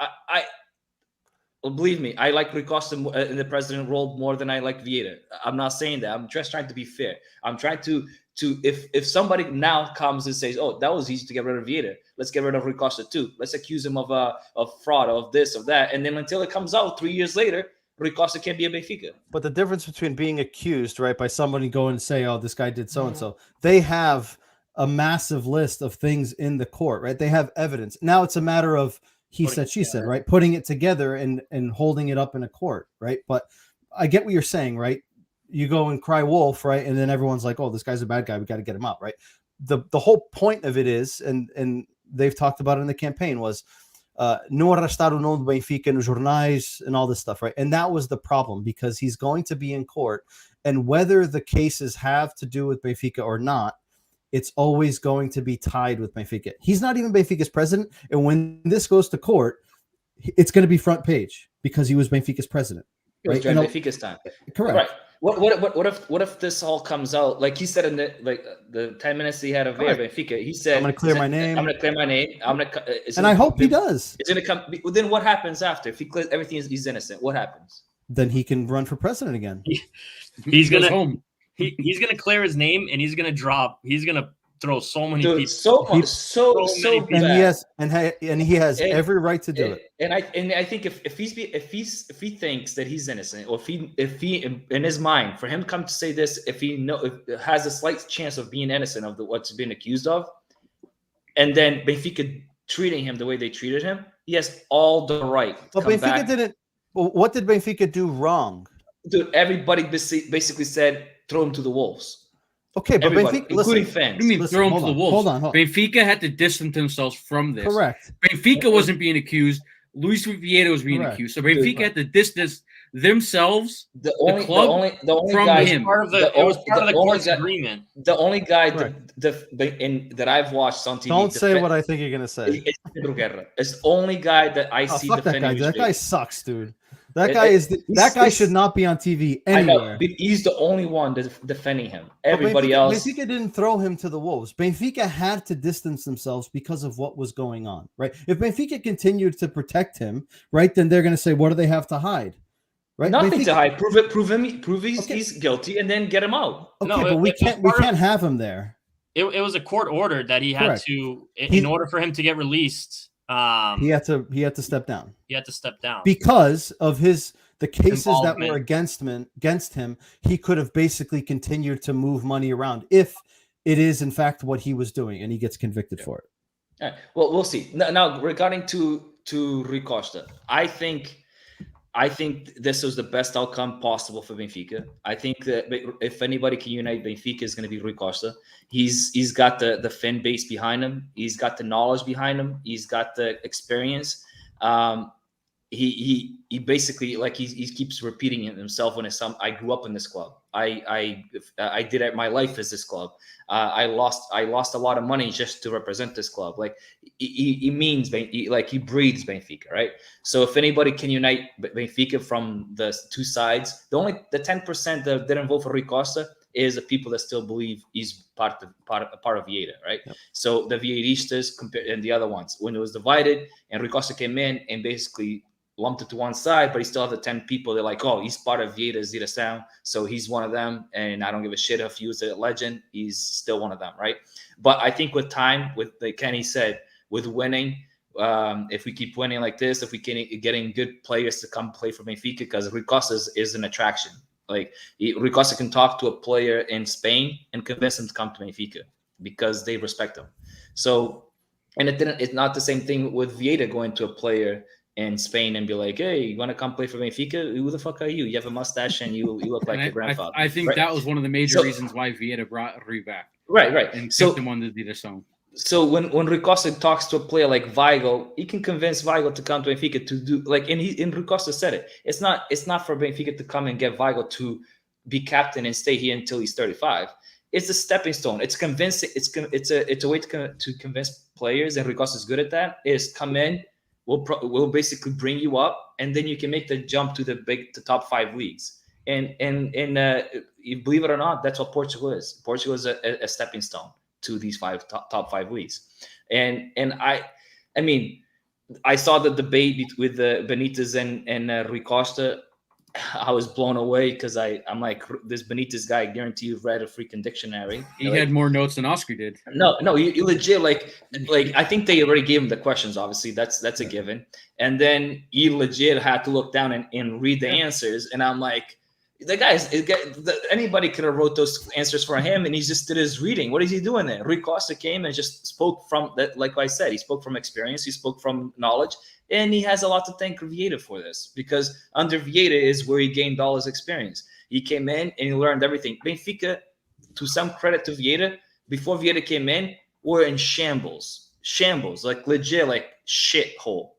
believe me, I like Rui Costa in the president role more than I like Vieira. I'm not saying that. I'm just trying to be fair. I'm trying to if somebody now comes and says, "Oh, that was easy to get rid of Vieira. Let's get rid of Rui Costa too. Let's accuse him of fraud, of this, of that," and then until it comes out 3 years later, Rui Costa can't be a Benfica. But the difference between being accused, right, by somebody going and say, "Oh, this guy did so and so," they have a massive list of things in the court, right? They have evidence. Now it's a matter of he said, she said, right? Putting it together and holding it up in a court, right? But I get what you're saying, right? You go and cry wolf, right? And then everyone's like, "Oh, this guy's a bad guy. We got to get him out," right? The whole point of it is, and they've talked about it in the campaign, was no arrestar o nome do Benfica nos jornais and all this stuff, right? And that was the problem, because he's going to be in court, and whether the cases have to do with Benfica or not, it's always going to be tied with Benfica. He's not even Benfica's president, and when this goes to court, it's going to be front page because he was Benfica's president. Right? During Benfica's time. Correct. Right. What if this all comes out like he said in the 10 minutes he had of Benfica? He said, "I'm going to clear my name. I'm going to clear my name. And I hope he does. It's going to come. Then what happens after? If he clears everything, he's innocent. What happens? Then he can run for president again. He's going to he's going to clear his name, and he's going to throw so many people. So bad. And he has every right to do it. And I think if he thinks that he's innocent, or if he in his mind, for him to come to say this, if has a slight chance of being innocent of what's been accused of, and then Benfica treating him the way they treated him, he has all the right. But Benfica didn't. Well, what did Benfica do wrong? Dude, everybody basically said throw him to the wolves. Okay, but everybody, Benfica, including fans. What do you mean throw him to the wolves? Hold on. Benfica had to distance themselves from this. Correct. Benfica wasn't being accused. Luis Vieira was being accused. So Benfica had to distance themselves, the club, from guy, him. It was part of the court's agreement. The only guy that I've watched on TV. Don't say what I think you're going to say. It's Pedro Guerra. It's the only guy that I see defending that guy. That guy sucks, dude. That guy should not be on TV anywhere. I know, but he's the only one that's defending him. Everybody else. Benfica didn't throw him to the wolves. Benfica had to distance themselves because of what was going on, right? If Benfica continued to protect him, right, then they're going to say, what do they have to hide? Right? Nothing to hide. Prove he's guilty, and then get him out. Okay, but we can't have him there. It was a court order that he had to, in order for him to get released. He had to step down. He had to step down because of the cases that were against him. He could have basically continued to move money around if it is in fact what he was doing, and he gets convicted for it. All right. Well, we'll see. Now regarding to Rui Costa, I think this was the best outcome possible for Benfica. I think that if anybody can unite Benfica, is going to be Rui Costa. He's got the fan base behind him. He's got the knowledge behind him. He's got the experience. he basically, like, he keeps repeating it himself when it's I grew up in this club. I did it. My life is this club. I lost a lot of money just to represent this club. Like, he means he breathes Benfica, right? So if anybody can unite Benfica from the two sides, the 10% that didn't vote for Rui Costa is the people that still believe he's part of Vieira, right? Yep. So the Vieiristas and the other ones, when it was divided and Rui Costa came in and basically lumped it to one side, but he still had the 10 people. They're like, oh, he's part of Vieira's Direção, so he's one of them, and I don't give a shit if he was a legend. He's still one of them, right? But I think with time, with like Kenny said, with winning, if we keep winning like this, if we can getting good players to come play for Benfica, because Rui Costa is an attraction. Like, Rui Costa can talk to a player in Spain and convince him to come to Benfica because they respect him. So, and it's not the same thing with Vieira going to a player in Spain and be like, hey, you want to come play for Benfica? Who the fuck are you? You have a mustache and you look like your grandfather. I think that was one of the major reasons why Vieira brought Rui back. Right. And kept him on the Direção. So when Rui Costa talks to a player like Weigl, he can convince Weigl to come to Benfica to do like, and Rui Costa said it. It's not for Benfica to come and get Weigl to be captain and stay here until he's 35. It's a stepping stone. It's convincing. It's a way to convince players, and Rui Costa is good at that. Is come in. We'll basically bring you up, and then you can make the jump to the top 5 leagues. And you believe it or not, that's what Portugal is. Portugal is a stepping stone to these top 5 leagues. And I mean, I saw the debate with Benitez and Rui Costa. I was blown away because I'm like, this Benitez guy, I guarantee you've read a freaking dictionary. He had more notes than Oscar did. No, you legit like I think they already gave him the questions. Obviously, that's a given. And then he legit had to look down and read the answers. And I'm like, anybody could have wrote those answers for him, and he just did his reading. What is he doing there? Rui Costa came and just spoke from that. Like I said, he spoke from experience. He spoke from knowledge. And he has a lot to thank Vieira for this, because under Vieira is where he gained all his experience. He came in and he learned everything. Benfica, to some credit to Vieira, before Vieira came in, were in shambles, like legit, like shithole.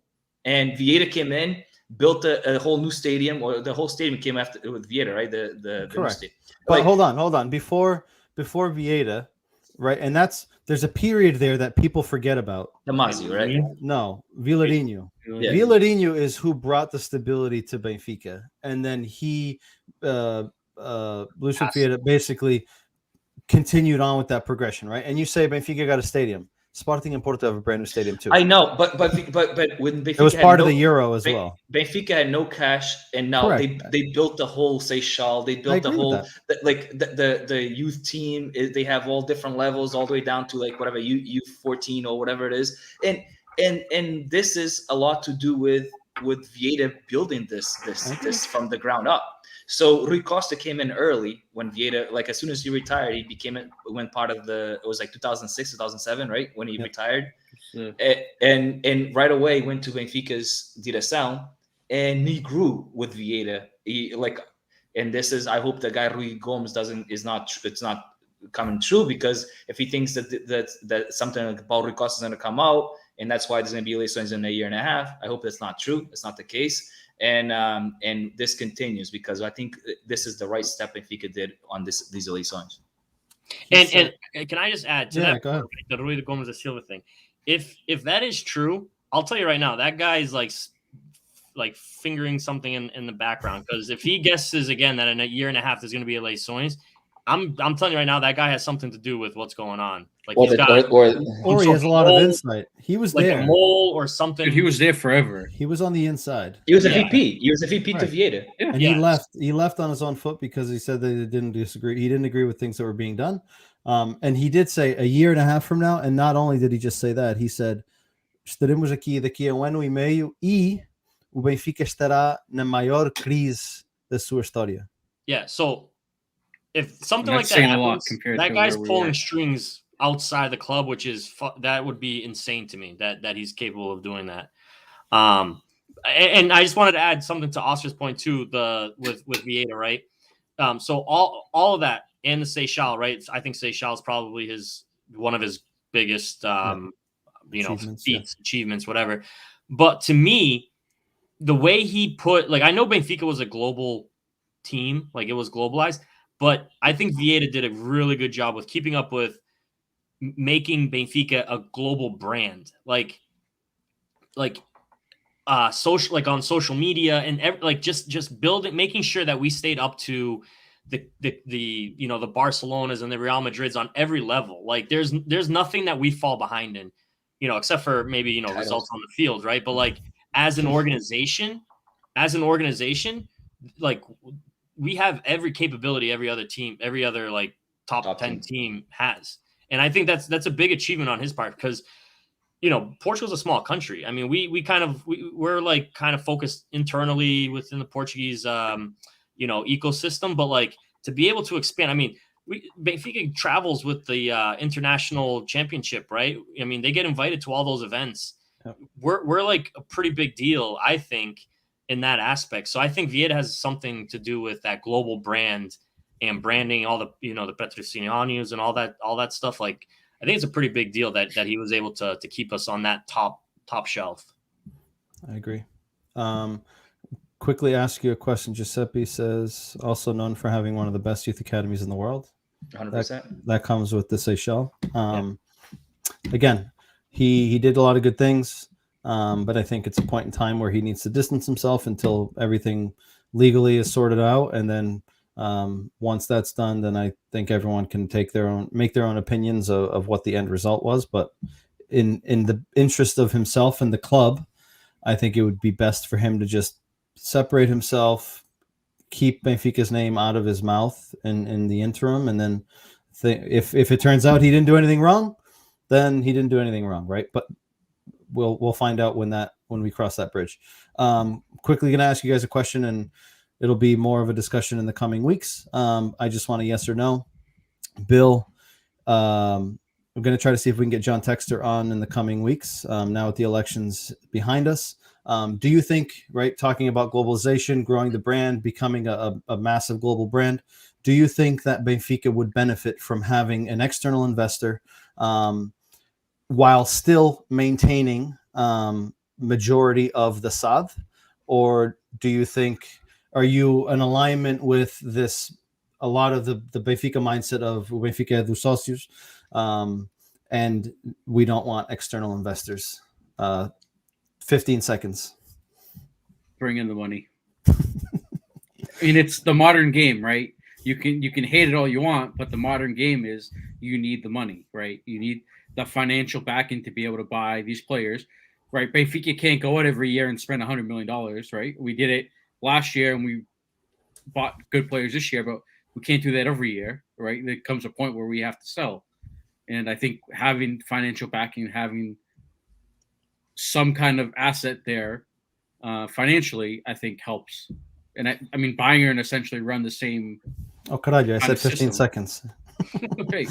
And Vieira came in, built a whole new stadium, or the whole stadium came after with Vieira, right? The correct. But hold on. Before Vieira, right? And there's a period there that people forget about. Damasi, right? No, Vilarinho. Yeah. Vilarinho is who brought the stability to Benfica, and then he, Lucian Vieira, basically continued on with that progression, right? And you say Benfica got a stadium. Sporting and Porto have a brand new stadium too. I know, but when Benfica it was part of the Euro as well. Benfica had no cash, and now they built the whole Seychelles. They built the whole the youth team. They have all different levels, all the way down to like whatever U14 or whatever it is. And this is a lot to do with Vieira building this from the ground up. So Rui Costa came in early when Vieira, like as soon as he retired, he went part of it was like 2006, 2007, right? When he retired. Yeah. And right away went to Benfica's Direção, and he grew with Vieira. And this is, I hope the guy Rui Gomes it's not coming true, because if he thinks that something like Paulo Rui Costa is going to come out, and that's why there's going to be elections in a year and a half, I hope that's not true. It's not the case. And this continues, because I think this is the right step Benfica did on these elections. And can I just add to that, the Rui Gomes da Silva thing? If that is true, I'll tell you right now, that guy is like fingering something in the background, because if he guesses again that in a year and a half there's going to be elections, I'm telling you right now, that guy has something to do with what's going on. Like or he has a lot of insight. He was like there, a mole or something. Dude, he was there forever. He was on the inside. He was a VP. He was a VP to Vieira. Yeah. And he left on his own foot because he said that he didn't disagree. He didn't agree with things that were being done. And he did say a year and a half from now. And not only did he just say that, he said, "Estaremos aqui daqui a ano e meio e o Benfica estará na maior crise da sua história." Yeah. So if something like that happens, that guy's pulling strings outside the club, which is that would be insane to me that he's capable of doing that. And I just wanted to add something to Oscar's point too, with Vieira, right? So all of that and the Seychelles, right? I think Seychelles is probably one of his biggest achievements, whatever. But to me, the way he put, like, I know Benfica was a global team, like it was globalized, but I think Vieira did a really good job with keeping up with making Benfica a global brand, like social, like on social media and like just building, making sure that we stayed up to the you know, the Barcelonas and the Real Madrids on every level. Like there's nothing that we fall behind in, you know, except for maybe, you know, results on the field, right? But like as an organization, like we have every capability every other team, every other like top 10 team has. And I think that's a big achievement on his part, because, you know, Portugal's a small country. I mean, we're like kind of focused internally within the Portuguese, you know, ecosystem, but like to be able to expand, I mean, Benfica travels with the international championship, right? I mean, they get invited to all those events. Yep. We're like a pretty big deal, I think, in that aspect. So I think Vieira has something to do with that global brand and branding, all the, you know, the patrocinios and all that stuff. Like, I think it's a pretty big deal that he was able to keep us on that top shelf. I agree. Quickly ask you a question. Giuseppe says, also known for having one of the best youth academies in the world. 100%. That comes with the Seychelles. Again, he did a lot of good things, but I think it's a point in time where he needs to distance himself until everything legally is sorted out, and then once that's done, then I think everyone can make their own opinions of what the end result was. But in the interest of himself and the club, I think it would be best for him to just separate himself, keep Benfica's name out of his mouth in the interim, and then if it turns out he didn't do anything wrong, then he didn't do anything wrong, right? But we'll find out when we cross that bridge. Quickly gonna ask you guys a question, and it'll be more of a discussion in the coming weeks. I just want a yes or no. Bill, I'm going to try to see if we can get John Texter on in the coming weeks. Now with the elections behind us, do you think, right, talking about globalization, growing the brand, becoming a massive global brand, do you think that Benfica would benefit from having an external investor while still maintaining majority of the SAD? Or do you think, are you in alignment with this, a lot of the Benfica mindset of Benfica dos Sócios, and we don't want external investors? 15 seconds. Bring in the money. I mean, it's the modern game, right? You can hate it all you want, but the modern game is you need the money, right? You need the financial backing to be able to buy these players, right? Benfica can't go out every year and spend $100 million, right? We did it last year and we bought good players this year, but we can't do that every year, right? There comes a point where we have to sell. And I think having financial backing, having some kind of asset there financially, I think helps. And I mean, Bayern essentially run the same. Oh, caralho, I said 15 seconds. Okay,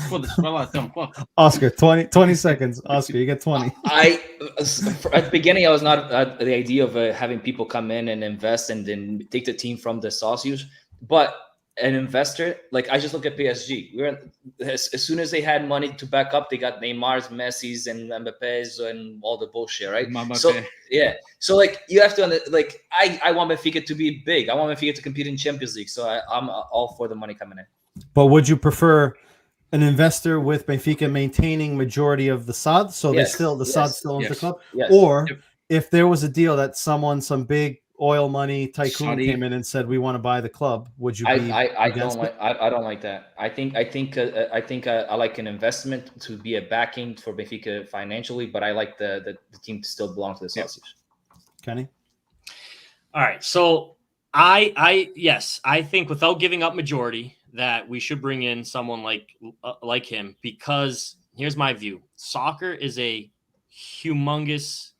Oscar, 20 seconds. Oscar, you get 20. At the beginning, I was not the idea of having people come in and invest and then take the team from the Sócios, but an investor, like I just look at PSG. As soon as they had money to back up, they got Neymar's, Messi's, and Mbappe's, and all the bullshit, right? So yeah, so like you have to like I want Benfica to be big. I want Benfica to compete in Champions League. So I'm all for the money coming in. But would you prefer an investor with Benfica maintaining majority of the SAD, so yes. the SAD still owns the club, yes. or if there was a deal that some big oil money tycoon came in and said we want to buy the club, would you be I don't like that. I think I like an investment to be a backing for Benfica financially, but I like the team to still belong to the Sócios. Kenny? All right, so I think without giving up majority that we should bring in someone like him, because here's my view. Soccer is a humongous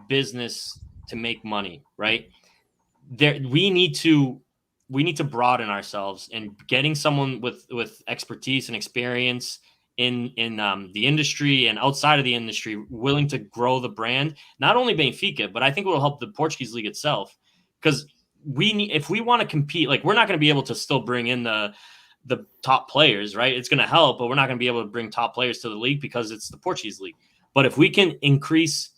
business to make money, right? We need to broaden ourselves, and getting someone with expertise and experience in the industry and outside of the industry, willing to grow the brand, not only Benfica, but I think it will help the Portuguese league itself. Because if we want to compete, like, we're not going to be able to still bring in the top players, right? It's going to help, but we're not going to be able to bring top players to the league because it's the Portuguese league. But if we can increase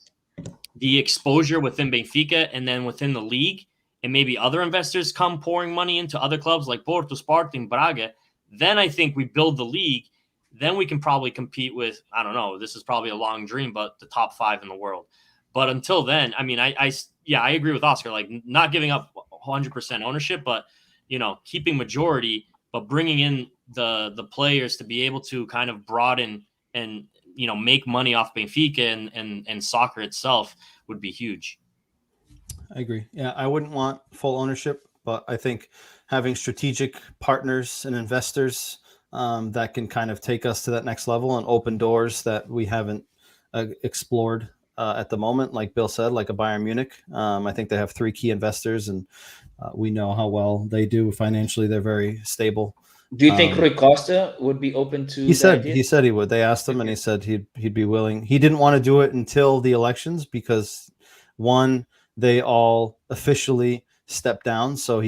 the exposure within Benfica and then within the league, and maybe other investors come pouring money into other clubs like Porto, Sporting, Braga, then I think we build the league. Then we can probably compete with, I don't know, this is probably a long dream, but the top 5 in the world. But until then, I mean, I agree with Oscar, like not giving up 100% ownership, but, you know, keeping majority, but bringing in the players to be able to kind of broaden and, you know, make money off Benfica and soccer itself would be huge. I agree. Yeah, I wouldn't want full ownership, but I think having strategic partners and investors that can kind of take us to that next level and open doors that we haven't explored at the moment, like Bill said, like a Bayern Munich. I think they have 3 key investors, and we know how well they do financially. They're very stable. Do you think Rui Costa would be open to? He said he would. They asked him, and he said he'd be willing. He didn't want to do it until the elections because, one, they all officially stepped down, so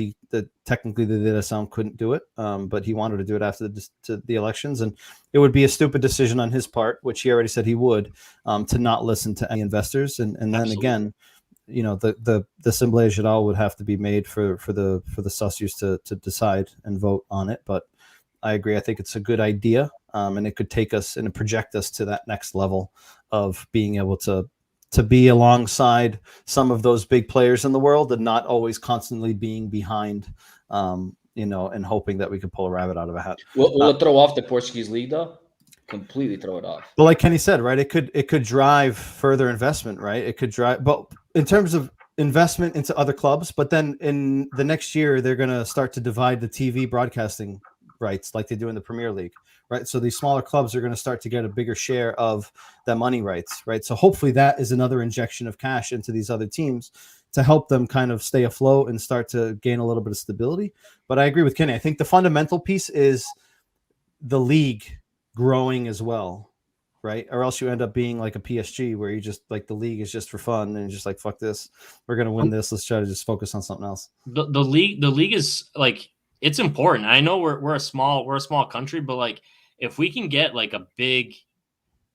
technically the DSM couldn't do it, but he wanted to do it after the elections, and it would be a stupid decision on his part, which he already said he would, to not listen to any investors, and then Absolutely. Again, you know, the Assemblée Générale would have to be made for the socios to decide and vote on it. But I agree. I think it's a good idea, and it could take us and project us to that next level of being able to be alongside some of those big players in the world and not always constantly being behind, you know, and hoping that we could pull a rabbit out of a hat. Will it throw off the Portuguese league though? Completely throw it off. But like Kenny said, right, it could drive further investment, right? It could drive, but in terms of investment into other clubs, but then in the next year, they're going to start to divide the TV broadcasting rights like they do in the Premier League, right? So these smaller clubs are going to start to get a bigger share of the money rights, right? So hopefully that is another injection of cash into these other teams to help them kind of stay afloat and start to gain a little bit of stability. But I agree with Kenny. I think the fundamental piece is the league growing as well, right? Or else you end up being like a PSG where you just like the league is just for fun and just like, fuck this, we're going to win this. Let's try to just focus on something else. The league is like, it's important. I know we're a small country, but like if we can get like a big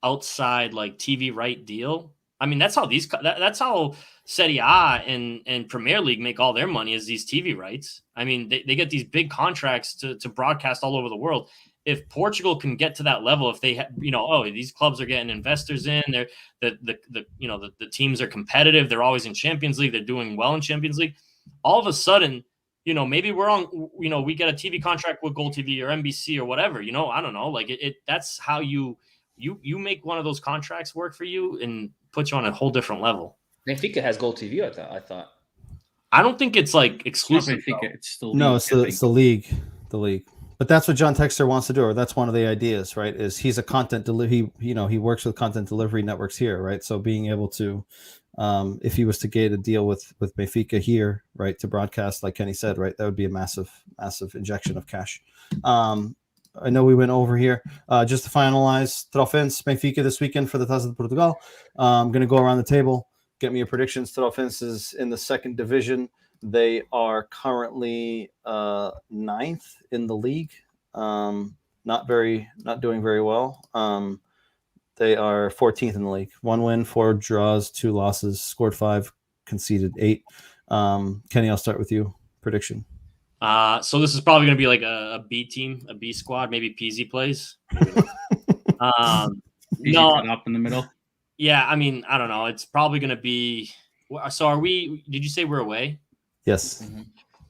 outside like TV right deal, I mean that's how Serie A and Premier League make all their money is these TV rights. I mean they get these big contracts to broadcast all over the world. If Portugal can get to that level, if they these clubs are getting investors in, they're the teams are competitive, they're always in Champions League, they're doing well in Champions League, all of a sudden, you know, maybe we're on, you know, we get a TV contract with Gold TV or NBC or whatever, you know, I don't know. Like that's how you make one of those contracts work for you and put you on a whole different level. Benfica has Gold TV, I thought. I don't think it's like exclusive. Benfica, it's still it's the league. But that's what John Texter wants to do, or that's one of the ideas, right? Is he's a content delivery, he works with content delivery networks here, right? So being able to, if he was to get a deal with Benfica here, right, to broadcast, like Kenny said, right, that would be a massive injection of cash. I know we went over here. Just to finalize, Trofense, Benfica this weekend for the Taça de Portugal. I'm going to go around the table, get me your predictions. Trofense is in the 2nd division. They are currently 9th in the league. Not doing very well. They are 14th in the league. 1 win, 4 draws, 2 losses, scored 5, conceded 8. Kenny, I'll start with you. Prediction. So this is probably going to be like a B team, a B squad. Maybe Peasy plays. No, up in the middle. Yeah, I mean, I don't know. It's probably going to be. So are we? Did you say we're away? Yes. Mm-hmm.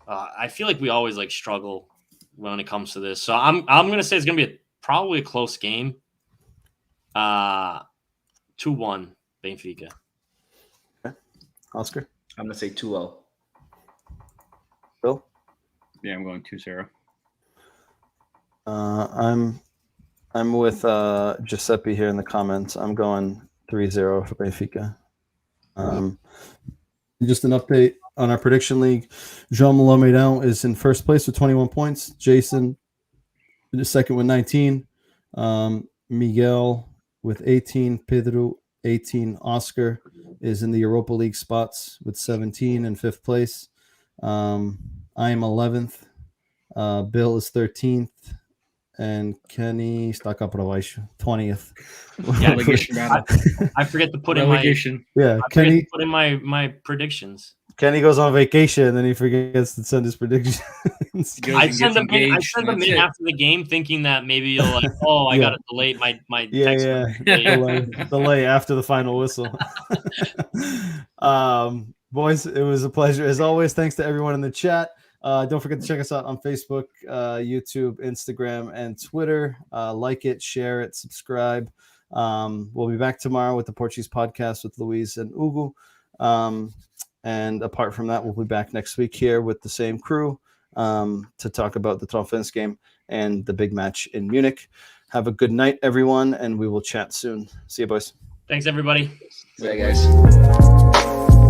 I feel like we always like struggle when it comes to this. So I'm going to say it's going to be probably a close game. 2-1 Benfica. Okay. Oscar? I'm going to say 2-0. Bill? Yeah, I'm going 2-0. I'm with Giuseppe here in the comments. I'm going 3-0 for Benfica. Just an update on our prediction league. Jean Malomedão is in first place with 21 points. Jason in second with 19. Miguel with 18. Pedro 18. Oscar is in the Europa League spots with 17 in 5th place. I am 11th. Bill is 13th. and Kenny está cá para baixo, 20th. Yeah, Relegation battle. I forget to put Relegation. Yeah, I forget Kenny to put in my predictions. Kenny goes on vacation and then he forgets to send his predictions. Goes I and send gets them in. I engaged, send and them that's in it. after the game, thinking that maybe you'll like, oh, I Yeah. got to delay my Yeah, text. yeah. Delay after the final whistle. Boys, it was a pleasure as always. Thanks to everyone in the chat. Don't forget to check us out on Facebook, YouTube, Instagram, and Twitter. Like it, share it, subscribe. We'll be back tomorrow with the Portuguese podcast with Luis and Ugu. And apart from that, we'll be back next week here with the same crew to talk about the Trofense game and the big match in Munich. Have a good night, everyone, and we will chat soon. See you, boys. Thanks, everybody. Yeah, guys.